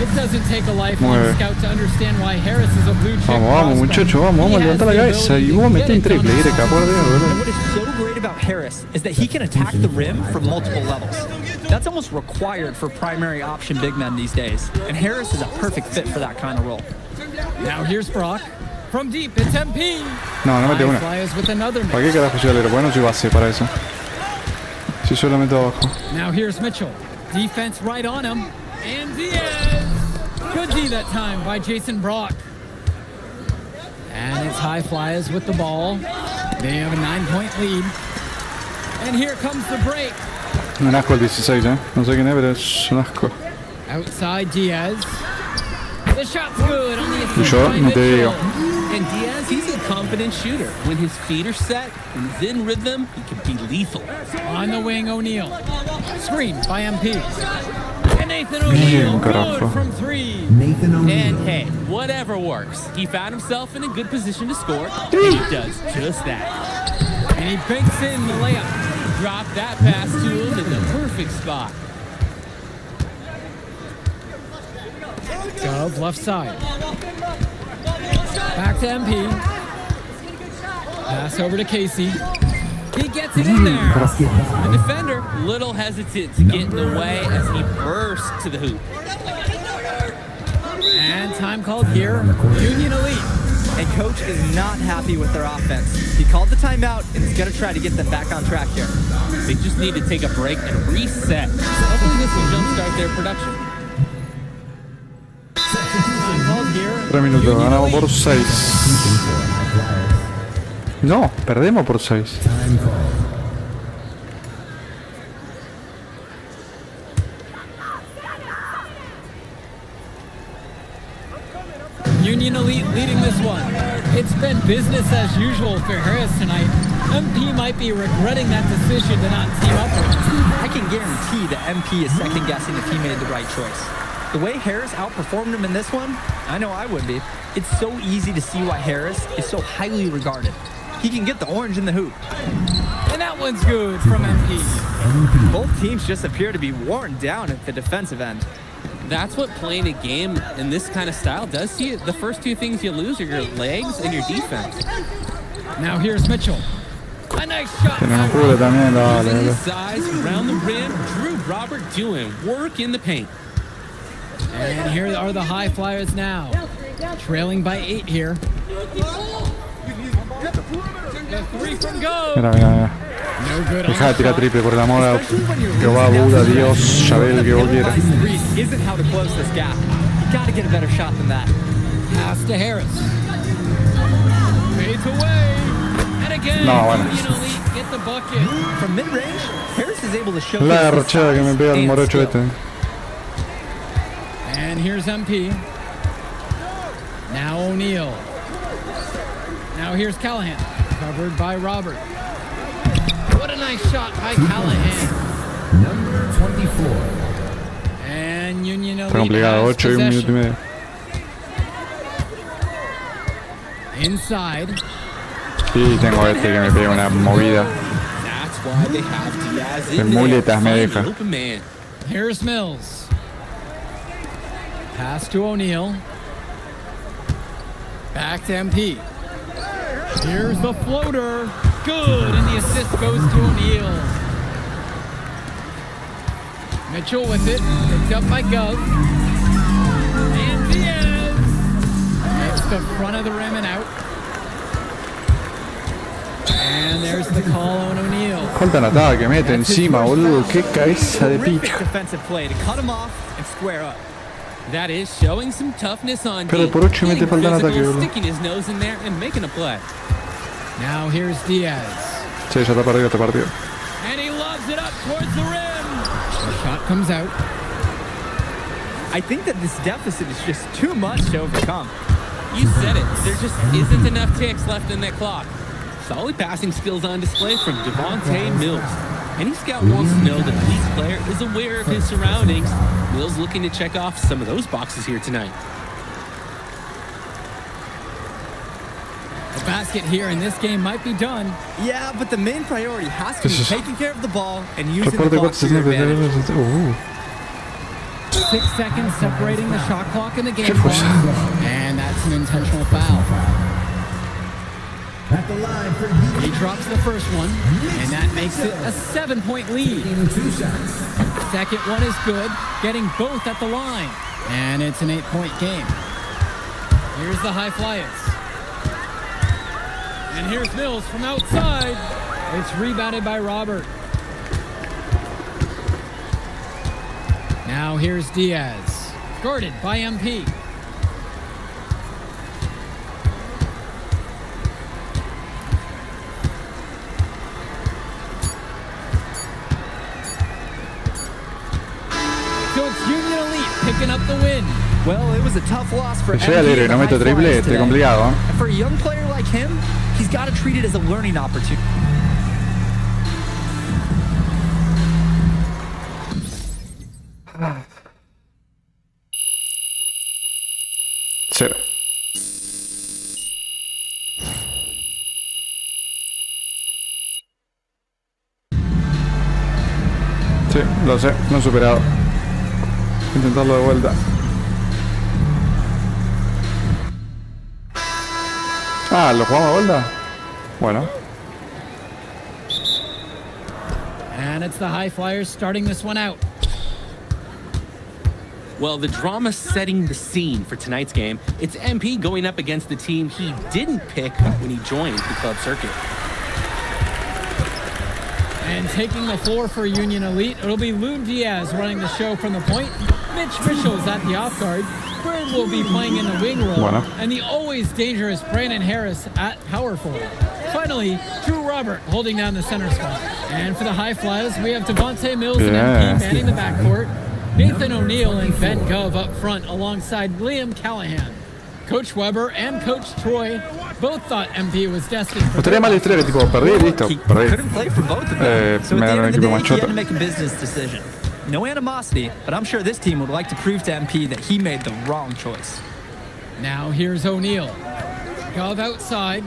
It doesn't take a lifelong Muy bien. scout to understand why Harris is a blue chip Vamos, vamos, prospect. muchachos, vamos, He vamos, has levanta la the cabeza. ability Y to vos get metí un it triple, done. Ireka, por Dios, And boludo. what is so great about Harris is that he can attack the rim from multiple levels. That's almost required for primary option big men these days, and Harris is a perfect fit for that kind of role. Now here's Brock. From deep, it's MP. No, no mete High una. Flyers with another ¿Para miss. qué carajo yo le bueno, soy base para eso? Si yo lo meto abajo. Now here's Mitchell. Defense right on him. And Diaz. Good D that time by Jason Brock. And it's High Flyers with the ball. They have a 9-point lead. And here comes the break. Un asco el 16, No sé quién es, pero es un asco. Outside Diaz. The shot's good on the Y assist yo by no te Mitchell. digo. And Diaz, he's a confident shooter. When his feet are set, when he's in rhythm, he can be lethal. On the wing, O'Neal. Screen by MP. And Nathan Bien, O'Neal, carajo. good from 3. Nathan O'Neal. And hey, whatever works. He found himself in a good position to score, and he does just that. And he banks in the layup. Drop that pass to him in the perfect spot. Gov, left side. Back to MP. Pass over to Casey. He gets it in there. The defender, little hesitant to get in the way as he bursts to the hoop. And time called here. Union Elite. And coach is not happy with their offense. He called the timeout, and he's going to try to get them back on track here. They just need to take a break and reset. So hopefully this will jumpstart their production. Time called here. 3 minutos, Union ganamos Elite. por 6. No, perdemos por 6. Time call. Union Elite leading this one. It's been business as usual for Harris tonight. MP might be regretting that decision to not team up with him. I can guarantee that MP is second-guessing if he made the right choice. The way Harris outperformed him in this one, I know I would be. It's so easy to see why Harris is so highly regarded. He can get the orange in the hoop. And that one's good from MP. Both teams just appear to be worn down at the defensive end. That's what playing a game in this kind of style does to you. The first two things you lose are your legs and your defense. Now here's Mitchell. A nice shot. Que no cubre también, Using dale. his size around the rim, Drew Robert doing work in the paint. And here are the high flyers now. Trailing by 8 here. The three from go. Mira, mira, mira. No good on Deja de the tirar shot. triple, por el amor a Especially when you're Jehová, losing Buda, out to Dios, Yahvé, que vos quieras. threes isn't how to close this gap. You got to get a better shot than that. Pass to Harris. Fades away. And again, No, bueno. Union Elite get the bucket. From mid-range, Harris is able to show La his garrochada que me pega el and morocho skill. este. And here's MP. Now O'Neal. Now here's Callahan. Covered by Robert. What a nice shot by Callahan. Number 24. And Union Elite Está complicado, has 8 y 1 minuto y possession. medio. Inside. Sí, tengo este que me pega una movida. That's why they have Diaz En in there. muletas me Find deja. the open man. Here's Mills. Pass to O'Neal. Back to MP. Here's the floater. Good, and the assist goes to O'Neal. Mitchell with it. Picked up by Gov. And Diaz. It's the front of the rim and out. And there's the call on O'Neal. Falta en ataque, mete encima, boludo. Qué cabeza de Terrific picha. defensive play to cut him off and square up. That is showing some toughness on Pero D. por 8 mete Getting falta en ataque, physical, boludo. sticking his nose in there and making a play. Now here's Diaz. Sí, ya está perdido este partido. And he lobs it up towards the rim. The shot comes out. I think that this deficit is just too much to overcome. You said it. There just isn't enough ticks left in that clock. Solid passing skills on display from Devontae Mills. Any scout wants to know that the lead player is aware of his surroundings. Mills looking to check off some of those boxes here tonight. A basket here in this game might be done. Yeah, but the main priority has to be This is- taking care of the ball and using the Reporte clock to your advantage. 6 seconds separating the shot clock and the game ¿Qué fue clock. eso? And that's an intentional foul. At the line for you He drops the first one, and that makes it a 7-point lead. in 2 shots. Second one is good, getting both at the line. And it's an 8-point game. Here's the high flyers. And here's Mills from outside. It's rebounded by Robert. Now here's Diaz. Guarded by MP. So it's Union Elite picking up the win. Well, it was a tough loss for Si soy MP alegre y and the no meto High triple, Flyers este today. complicado, ¿eh? And for a young player like him, he's got to treat it as a learning opportunity. Cero. Sí, lo sé, no he superado. Intentarlo de vuelta. Ah, ¿lo jugamos de vuelta? Bueno. And it's the high flyers starting this one out. Well, the drama setting the scene for tonight's game. It's MP going up against the team he didn't pick when he joined the club circuit. And taking the floor for Union Elite, it'll be Loon Diaz running the show from the point. Mitch Mitchell's at the off guard. Bird will be playing in the wing role. Bueno. And the always dangerous Brandon Harris at power forward. Finally, Drew Robert holding down the center spot. And for the high flyers, we have Devontae Mills and Yeah. MP manning the backcourt. Nathan O'Neal and Ben Gov up front alongside Liam Callahan. Coach Weber and Coach Troy both thought MP was destined for Estaría mal la historia que tipo, perdí, listo, He perdí. couldn't play for both of them. So me at the dan end un of the equipo day, más he had choto. to make a business decision. No animosity, but I'm sure this team would like to prove to MP that he made the wrong choice. Now here's O'Neal. Gov outside.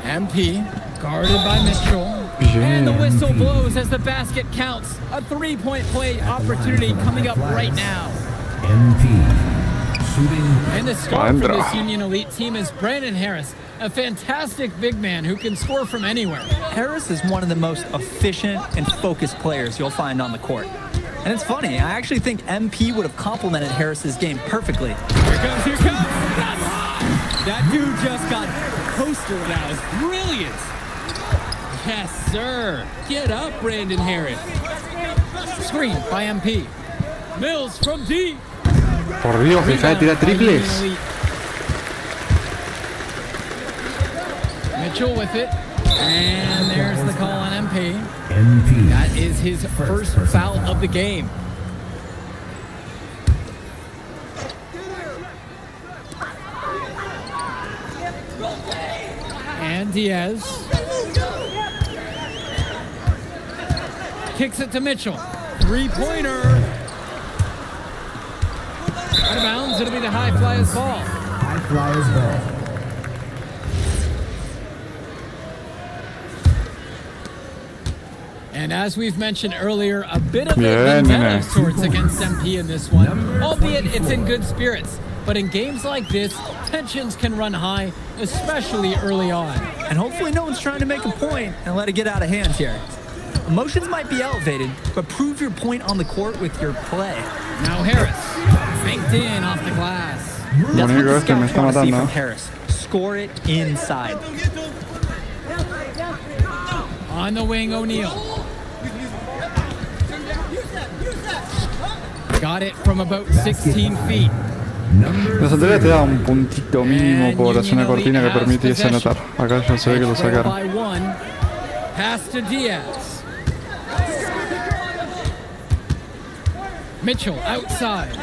MP guarded by Mitchell. And the Bien. whistle blows as the basket counts. A three-point play opportunity coming up right now. MP. Shooting. And the star for Andra. this Union Elite team is Brandon Harris, a fantastic big man who can score from anywhere. Harris is one of the most efficient and focused players you'll find on the court. And it's funny, I actually think MP would have complemented Harris's game perfectly. Here comes, here comes. That's hot. That dude just got coasted. That was brilliant. Yes, sir. Get up, Brandon Harris. Screen by MP. Mills from deep. Por Dios, deja de tirar triples. Mitchell with it. And there's the call on MP. MP. That is his first foul of the game. And Diaz kicks it to Mitchell. Three-pointer. Out of bounds, it'll be the High Flyers ball. High Flyers ball. And as we've mentioned earlier, a bit of a Bien, vendetta nene. of sorts against MP in this one, albeit it's in good spirits. But in games like this, tensions can run high, especially early on. And hopefully no one's trying to make a point and let it get out of hand here. Emotions might be elevated, but prove your point on the court with your play. Now Harris, banked in off the glass. That's what Bonito the este me scouts está want to see matando. from Harris. Score it inside. On the wing, O'Neal. Got it from about 16 feet. Los anteriores te da un puntito mínimo por hacer una cortina que permitiese anotar. Acá ya se ve que lo sacaron. By one. Pass to Diaz. Mitchell outside.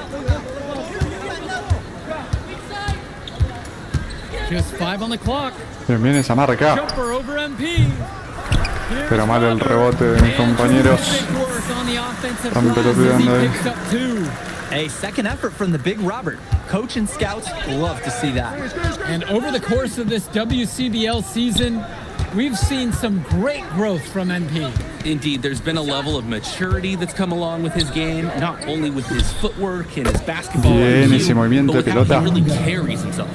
Just 5 on the clock. Bien, bien esa marca. Jumper over MP. Pero mal el rebote de mis compañeros. Están pelotudeando ahí. A second effort from the big Robert. Coach and scouts love to see that. And over the course of this WCBL season, we've seen some great growth from MP. Indeed, there's been a level of maturity that's come along with his game, not only with his footwork and his basketball Bien, IQ, ese movimiento but with de how pelota. he really carries himself.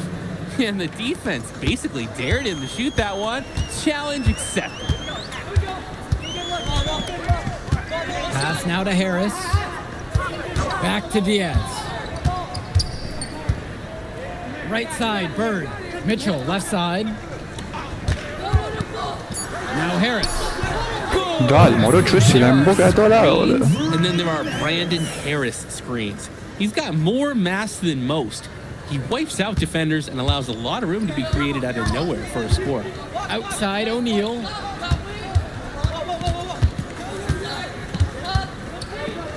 And the defense basically dared him to shoot that one. Challenge accepted. Pass now to Harris. Back to Diaz. Right side, Bird. Mitchell, left side. Now Harris. Ya, el morocho ese la emboca de todos lados, boludo. And then there are Brandon Harris screens. He's got more mass than most. He wipes out defenders and allows a lot of room to be created out of nowhere for a score. Outside, O'Neal.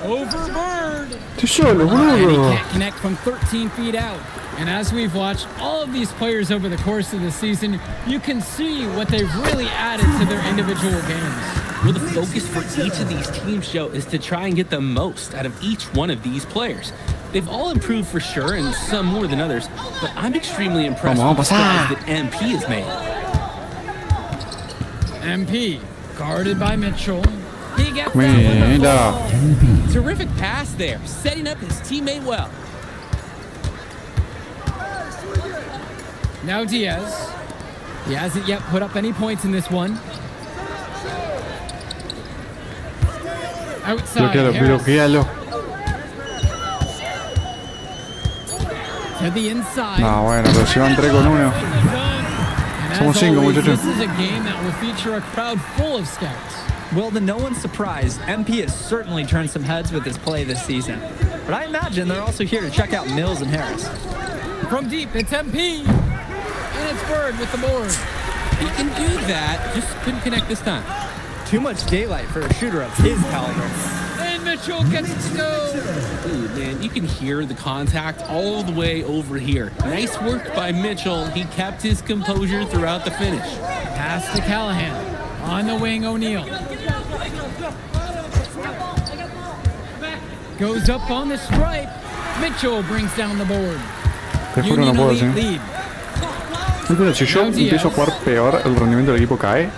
Over Bird. Estoy solo, And he boludo. can't connect from 13 feet out. And as we've watched all of these players over the course of the season, you can see what they've really added to their individual games. Well, the focus for each of these teams, Joe, is to try and get the most out of each one of these players. They've all improved for sure, and some more than others, but I'm extremely impressed with the strides that MP has made. MP, guarded by Mitchell. He gets Mira. that one. Terrific pass there, setting up his teammate well. Now Diaz. He hasn't yet put up any points in this one. Outside, Bloquealo, Harris. bloquealo. To the inside. No, bueno, pero si van 3 con 1. And Somos as 5, always, muchachos. This is a game that will feature a crowd full of scouts. Well, to no one's surprise, MP has certainly turned some heads with his play this season. But I imagine they're also here to check out Mills and Harris. From deep, it's MP. And it's Bird with the board. He can do that, just couldn't connect this time. Too much daylight for a shooter of his caliber. And Mitchell gets it to go. Dude, man, you can hear the contact all the way over here. Nice work by Mitchell. He kept his composure throughout the finish. Pass to Callahan. On the wing, O'Neal. Goes up on the stripe. Mitchell brings down the board. Te juro no puedo Elite así. lead. Pero si yo empiezo a jugar peor, el rendimiento del equipo cae.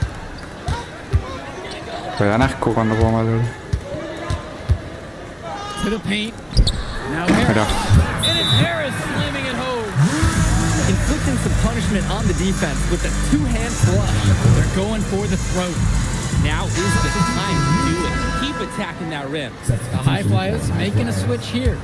Me dan asco cuando juego mal. To the paint. Now Harris. Mira. And it's Harris slamming it home. Inflicting some punishment on the defense with a two-hand flush. They're going for the throat. Now is the time to do it. Keep attacking that rim. The High Flyers making a switch here.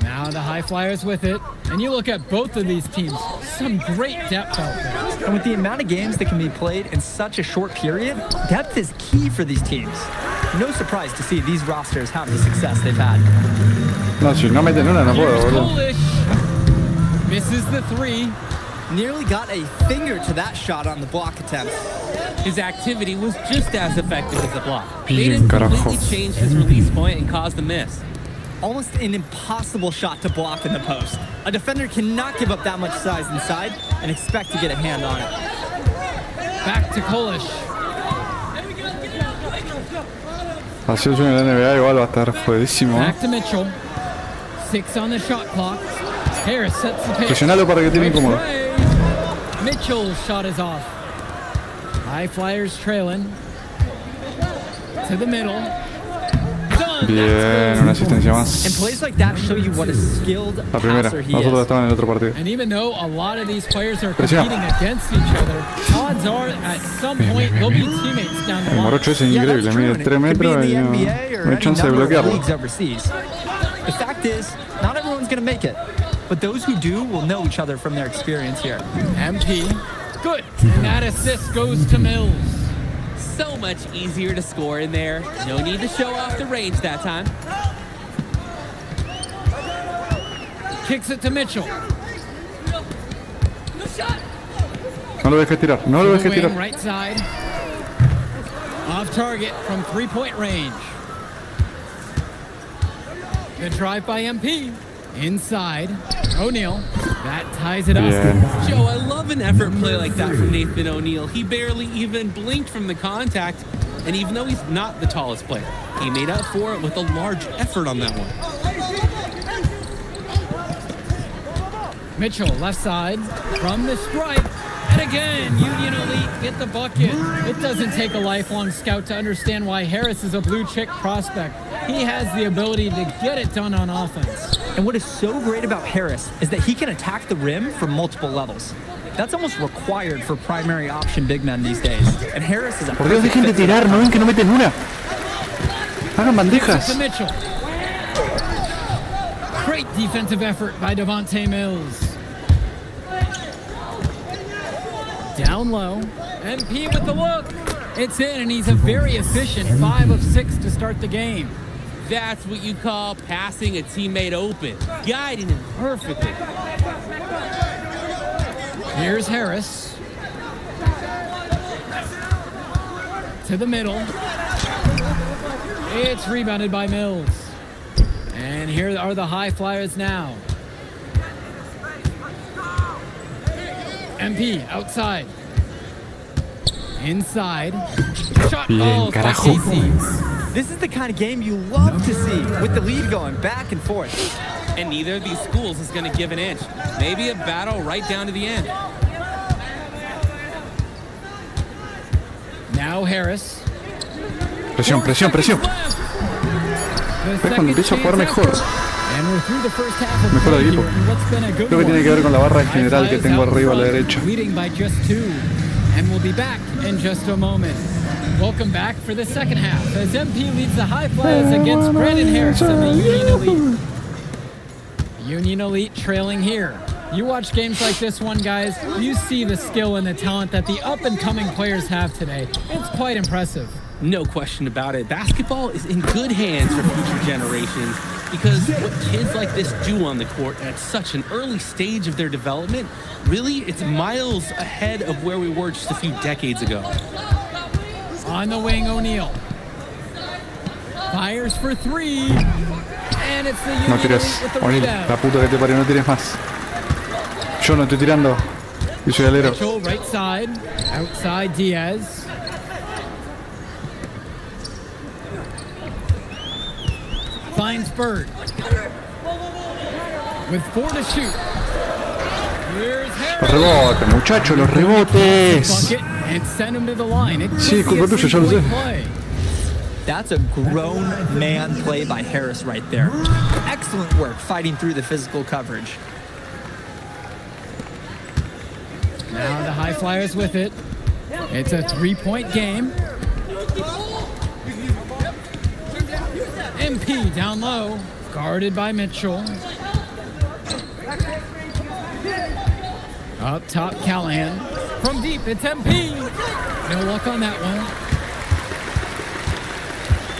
Now the High Flyers with it. And you look at both of these teams. Some great depth out there. And with the amount of games that can be played in such a short period, depth is key for these teams. No surprise to see these rosters have the success they've had. No, si no meten una no puedo, Here's boludo. Polish. Misses the three. Nearly got a finger to that shot on the block attempt. His activity was just as effective as the block. Bien, Made him carajo. completely change his release point and caused the miss. Almost an impossible shot to block in the post. A defender cannot give up that much size inside and expect to get a hand on it. Back to Polish. Así el sueño de la NBA igual va a estar jodidísimo. Back to Mitchell. 6 on the shot clock. Harris sets the pace. Presionalo para que tiene incómodo. Mitchell's shot is off. High Flyers trailing. To the middle. Done. Bien, una asistencia And más. plays like that show you what a skilled La primera. passer he Nosotros is. estaban en el otro partido. And even though a lot of these players are Presiona. competing against each other, odds are at some point they'll be teammates down the El line. morocho es Yeah, increíble, that's true, mide and it 3 could be metros in y the no, NBA or no hay any chance de number of bloquearlo. leagues overseas. The fact is, not everyone's going to make it, but those who do will know each other from their experience here. MP. Good. And that assist goes to Mills. So much easier to score in there. No need to show off the range that time. Kicks it to Mitchell. No lo dejes tirar, no lo To dejes the wing, tirar. right side. Off target from 3-point range. Good drive by MP. Inside. O'Neal. That ties it up. Bien. Joe, I love an effort play like that from Nathan O'Neal. He barely even blinked from the contact. And even though he's not the tallest player, he made up for it with a large effort on that one. Mitchell, left side, from the stripe, and again, Union Elite get the bucket. It doesn't take a lifelong scout to understand why Harris is a blue-chip prospect. He has the ability to get it done on offense. And what is so great about Harris is that he can attack the rim from multiple levels. That's almost required for primary option big men these days. And Harris is a Por Dios, perfect dejen de fit for tirar, that ¿no ven que no meten una? Hagan To bandejas. Mitchell. Great defensive effort by Devontae Mills. Down low. MP with the look. It's in, and he's a very efficient 5 of 6 to start the game. That's what you call passing a teammate open, guiding him perfectly. Here's Harris. To the middle. It's rebounded by Mills. And here are the High Flyers now. MP outside. Inside. Shot Bien, balls by carajo. KC. This is the kind of game you love to see, with the lead going back and forth. And neither of these schools is going to give an inch. Maybe a battle right down to the end. Now Harris. Presión, presión, presión. Es cuando empiezo a jugar mejor. And we're through the first half of Mejor play equipo. here in what's been a good Creo que tiene que ver con la barra en general que tengo arriba a la derecha. Leading by just 2. And we'll be back in just a moment. Welcome back for the second half as MP leads the High Flyers against Brandon Harris and the Union Elite. Union Elite trailing here. You watch games like this one, guys, you see the skill and the talent that the up-and-coming players have today. It's quite impressive. No question about it. Basketball is in good hands for future generations because what kids like this do on the court at such an early stage of their development, really, it's miles ahead of where we were just a few decades ago. On the wing, O'Neal. Fires for 3. And it's the Union No tires, Elite with the O'Neal, rebound. la puta que te parió, no tires más. Yo no estoy tirando. Y soy alero. Mitchell, right side. Outside, Diaz. Finds Bird. With 4 to shoot. Here's Los Harris. rebotes, muchachos, los rebotes. Bucket. and send him to the line. It Sí, could be a culpa tuya, ya lo sé. three-point play. That's a grown man play by Harris right there. Excellent work fighting through the physical coverage. Now the High Flyers with it. It's a three-point game. MP down low, guarded by Mitchell. Up top, Callahan. From deep, it's MP. No luck on that one.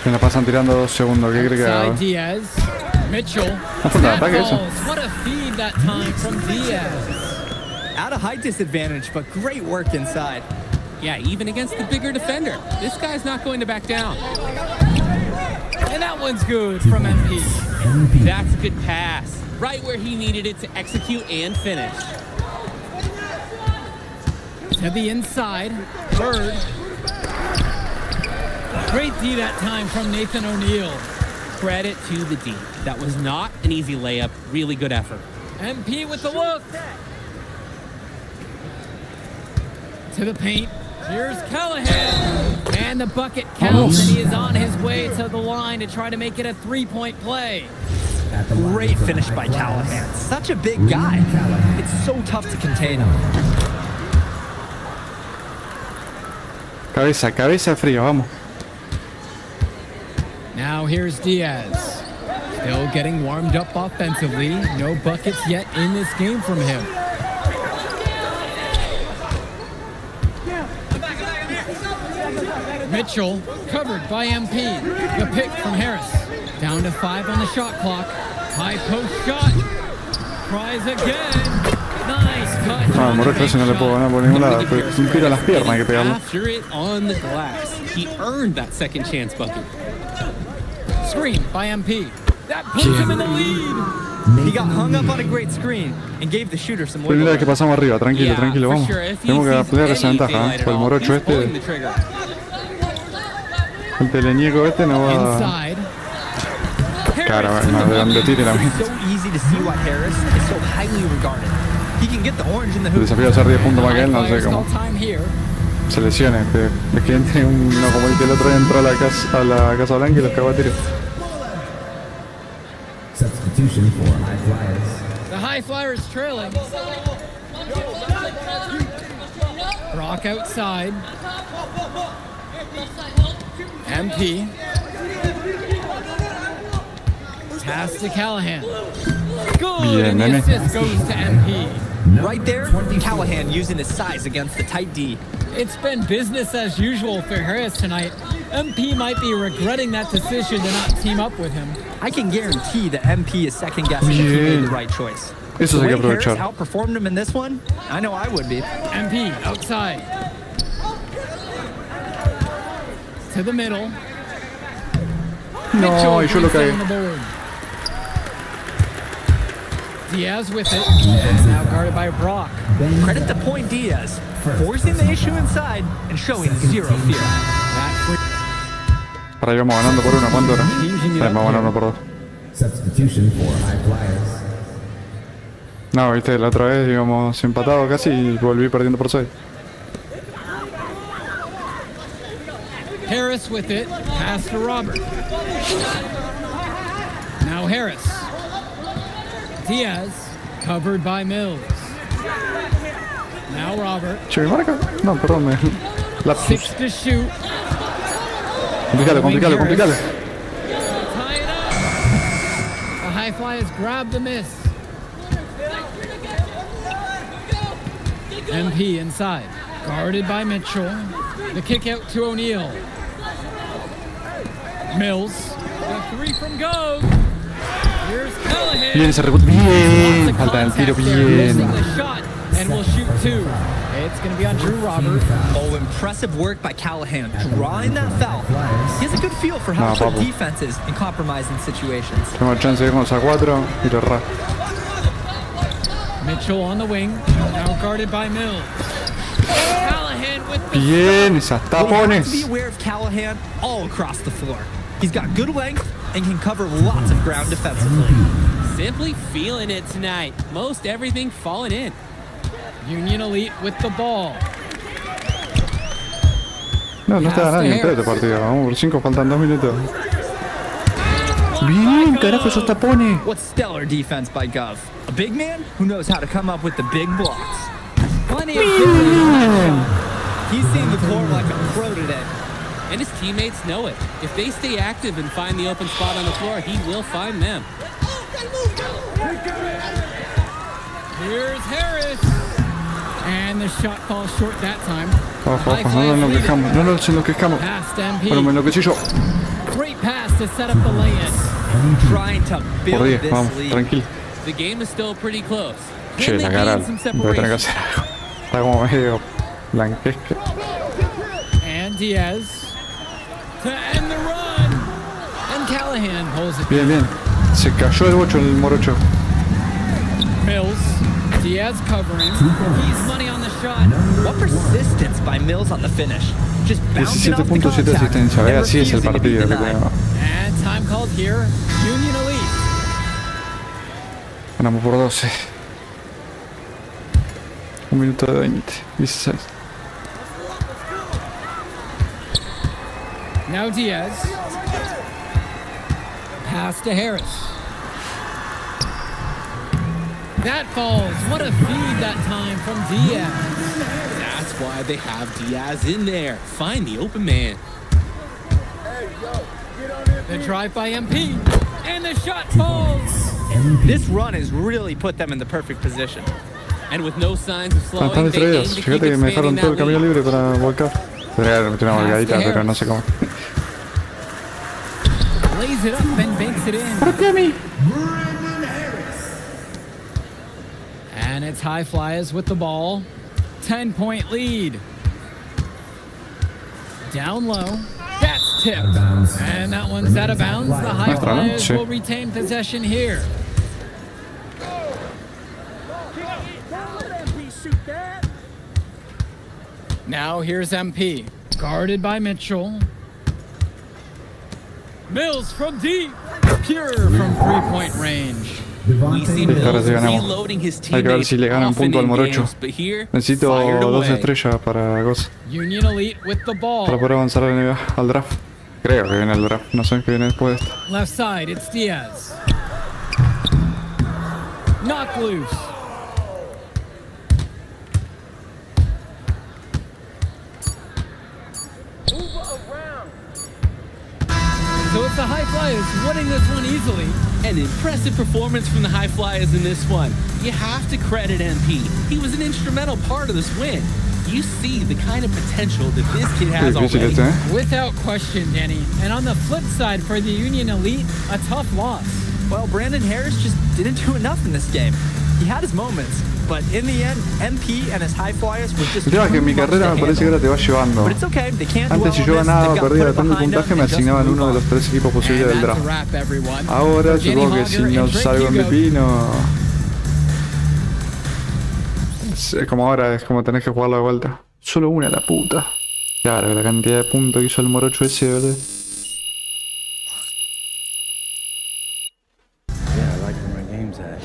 Me la pasan tirando 2 segundos. ¿Qué cree que haga? Outside Diaz. Mitchell. No fue un That ataque eso. falls. What a feed that time from Diaz. At a height disadvantage, but great work inside. Yeah, even against the bigger defender, this guy's not going to back down. And that one's good from MP. That's a good pass. Right where he needed it to execute and finish. To the inside. Bird. Great D that time from Nathan O'Neal. Credit to the D. That was not an easy layup. Really good effort. MP with the look. To the paint. Here's Callahan. And the bucket counts, and he is on his way to the line to try to make it a three-point play. Great finish by Callahan. Such a big guy. It's so tough to contain him. Cabeza, cabeza fría, vamos. Now here's Diaz. Still getting warmed up offensively. No buckets yet in this game from him. Mitchell covered by MP. The pick from Harris. Down to 5 on the shot clock. High post shot. Tries again. Nice touch. Ah, el Morocho ese no le puedo ganar por ningún lado. Pero un tiro a las piernas hay que pegarlo. After it on the glass, he earned that second chance bucket. Screen by MP. That puts him in the lead. He got hung up on a great screen and gave the shooter some wiggle Primera vez que room. pasamos arriba, tranquilo, Yeah, tranquilo, for vamos. sure. If he Tenemos que sees pelear esa anything ventaja, like it por el all, Morocho he's pulling the este. trigger. El teleñeco este no va. Inside. Cara, no, de tiro la It's misma. so easy to see why Harris is so highly regarded. He can get the orange in the El hoop. desafío de hacer 10 puntos más que él, no sé Flyers cómo. call time here. Se lesione, es que entre uno como el que el otro día entró a la Casa Blanca y los cagó a tiro. Substitution for High Flyers. The High Flyers trailing. Brock outside. MP. Pass to Callahan. Good, Bien, and the nene. assist goes to MP. Right there, Callahan using his size against the tight D. It's been business as usual for Harris tonight. MP might be regretting that decision to not team up with him. I can guarantee that MP is second guessing if he made the right choice. Eso The hay que way Harris aprovechar. outperformed him in this one, I know I would be. MP outside. To the middle. No, y yo lo brings down cagué. the board. Diaz with it. Now guarded by Brock. Credit to Point Diaz, forcing the issue inside and showing zero fear. That free. Ahora íbamos ganando por uno, ¿cuánto era? Changing it up Vamos here. ganando por 2. Substitution for High Flyers. No, viste, la otra vez íbamos empatados casi y volví perdiendo por 6. Harris with it. Pass to Robert. Now Harris. Diaz covered by Mills. Now Robert. Che, ¿me marca? No, perdón, me... 6 Lapsus. to shoot. Complicalo, complicalo, complicalo. Tie it up. The High Flyers grab the miss. MP inside. Guarded by Mitchell. The kick out to O'Neal. Mills. The 3 from Go. Here's Callahan. Bien ese rebote. Bien. Lots of Falta el tiro, contact there. Missing bien. the shot and will shoot 2. It's going to be on Drew Robert. Oh, impressive work by Callahan, drawing that foul. He has a good feel for how No, to play papu. defenses in compromising situations. Tenemos chance de irnos a 4 y lo ra. Mitchell on the wing. Now guarded by Mills. Callahan with the Bien, esas We'll have to be tapones. aware of Callahan all across the floor. He's got good length and can cover lots of ground defensively. Simply feeling it tonight. Most everything falling in. Union Elite with the ball. No, no está nadie en todo este partido. Vamos por 5, faltan 2 minutos. Bien, carajo, esos tapones. What stellar defense by Gov. A big man who knows how to come up with the big blocks. Plenty of ability. He's seeing the court like a pro today. And his teammates know it. If they stay active and find the open spot on the floor, he will find them. Here's Harris. And the shot falls short that time. Ojo, ojo, no nos enloquezcamos, no nos enloquezcamos. Past MP. Bueno, me enloquecí yo. Great pass to set up the lay-in. Trying to Por build 10, this vamos, lead. tranquilo. The game is still pretty close. Che, Can they la cara, gain some voy a tener que separation? hacer algo. Está como medio blanquesca. And Diaz to end the run. And Callahan pulls it. Bien, bien. Se cayó el bocho el morocho. Mills. Diaz covering. He's money on the shot. What persistence by Mills on the finish. Just bouncing off the 17.7 contact, asistencia. never Así es el refusing to be partido que denied. tenemos. And time called here. Union Elite. Ganamos por 12. 1 minuto de 20. 16. Now Diaz. Pass to Harris. That falls. What a feed that time from Diaz. That's why they have Diaz in there. Find the open man. The drive by MP. And the shot falls. This run has really put them in the perfect position. And with no signs of Están slowing, they aim distraídos. to Fíjate keep que me dejaron expanding todo el that camino lead. libre para volcar. Tendría que haber metido una volcadita, pero no sé cómo. Lays it up and banks it in. And it's High Flyers with the ball. 10-point lead. Down low. That's tipped. And that one's out of bounds. The High Nuestro, ¿no? Flyers Sí. will retain possession here. Now here's MP. Guarded by Mitchell. Mills from deep. Pure from three-point range. We see Esta Mills vez ganamos. reloading his Hay que ver teammates si le ganan often punto al in morocho. games, but here, Necesito fired 2 away. estrellas para cosas. Union Elite with the Para ball. poder avanzar al NBA, al draft. Creo que viene el draft. No sé qué viene después de esto. Left side, it's Diaz. Knock loose. So it's the High Flyers winning this one easily. An impressive performance from the High Flyers in this one. You have to credit MP. He was an instrumental part of this win. You see the kind of potential that this kid Qué has difícil already. este, ¿eh? Without question, Danny. And on the flip side for the Union Elite, a tough loss. Well, Brandon Harris just didn't do enough in this game. He had his moments, but in the end, MP and his High Flyers were just El tema es que too mi much carrera to me parece que handle. ahora te va llevando. But it's okay. They can't dwell Antes si on yo this. ganaba o They've got to perdía put it depende del behind them puntaje me and just asignaban move uno de on. los 3 equipos posibles And del that's a draft. wrap, everyone. Ahora For Danny supongo que si Hogger no and Drake salgo Hugo. MVP no... Es como ahora, es como tenés que jugarlo de vuelta. Solo una, la puta. Claro, la cantidad de puntos que hizo el morocho ese, ¿verdad? Yeah, I like where my game's at.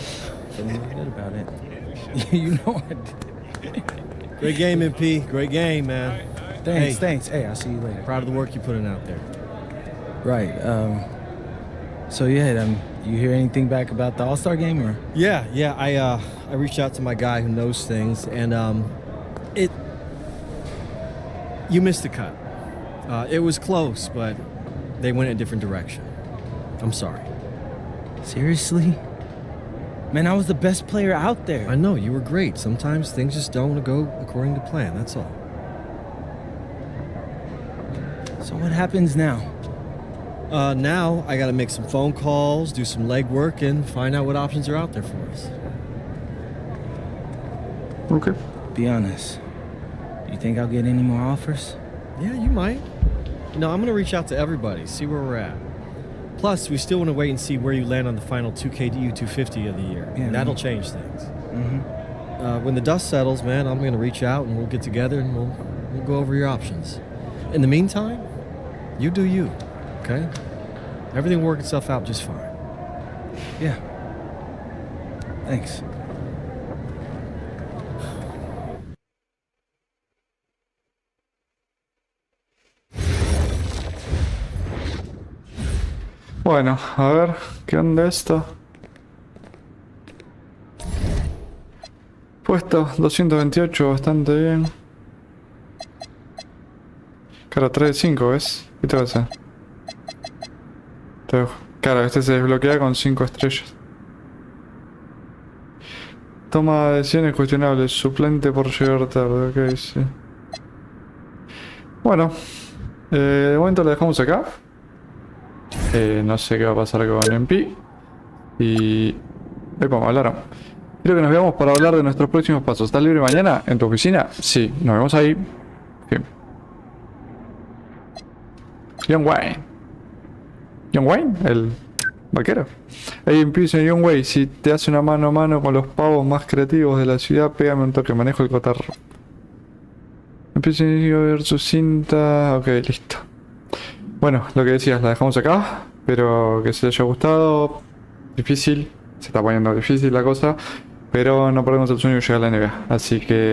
Feeling really good about it. You know it. Great game, MP. Great game, man. Thanks, Hey. thanks. Hey, I'll see you later. Proud of the work you're putting out there. Right. So yeah, you hear anything back about the All-Star game or? Yeah. I reached out to my guy who knows things, and you missed the cut. It was close, but they went a different direction. I'm sorry. Seriously? Man, I was the best player out there. I know you were great. Sometimes things just don't go according to plan. That's all. So what happens now? Now I got to make some phone calls, do some legwork, and find out what options are out there for us. Ok. Be honest. Do you think I'll get any more offers? Yeah, you might. No, I'm going to reach out to everybody, see where we're at. Plus, we still want to wait and see where you land on the final 2KDU 250 of the year. Yeah, That'll man. change things. Mm-hmm. When the dust settles, man, I'm going to reach out and we'll get together and we'll go over your options. In the meantime, you do you, okay? Everything will work itself out just fine. Yeah. Thanks. Bueno, a ver, ¿qué onda esto? Puesto 228, bastante bien. Claro, 3 de 5, ¿ves? ¿Qué te va a hacer? Claro, este se desbloquea con 5 estrellas. Toma decisiones cuestionables, suplente por llegar tarde, ok, sí. Bueno, de momento lo dejamos acá. No sé qué va a pasar con MP. Y... me hablaron. Quiero que nos veamos para hablar de nuestros próximos pasos. ¿Estás libre mañana en tu oficina? Sí, nos vemos ahí. Bien. John Wayne. John Wayne, el vaquero. Hey, empieza John Wayne. Si te hace una mano a mano con los pavos más creativos de la ciudad, pégame un toque. Manejo el cotarro. Empieza a ver su cinta. Ok, listo. Bueno, lo que decías, la dejamos acá. Espero que se haya gustado. Difícil. Se está poniendo difícil la cosa. Pero no perdemos el sueño de llegar a la NBA. Así que...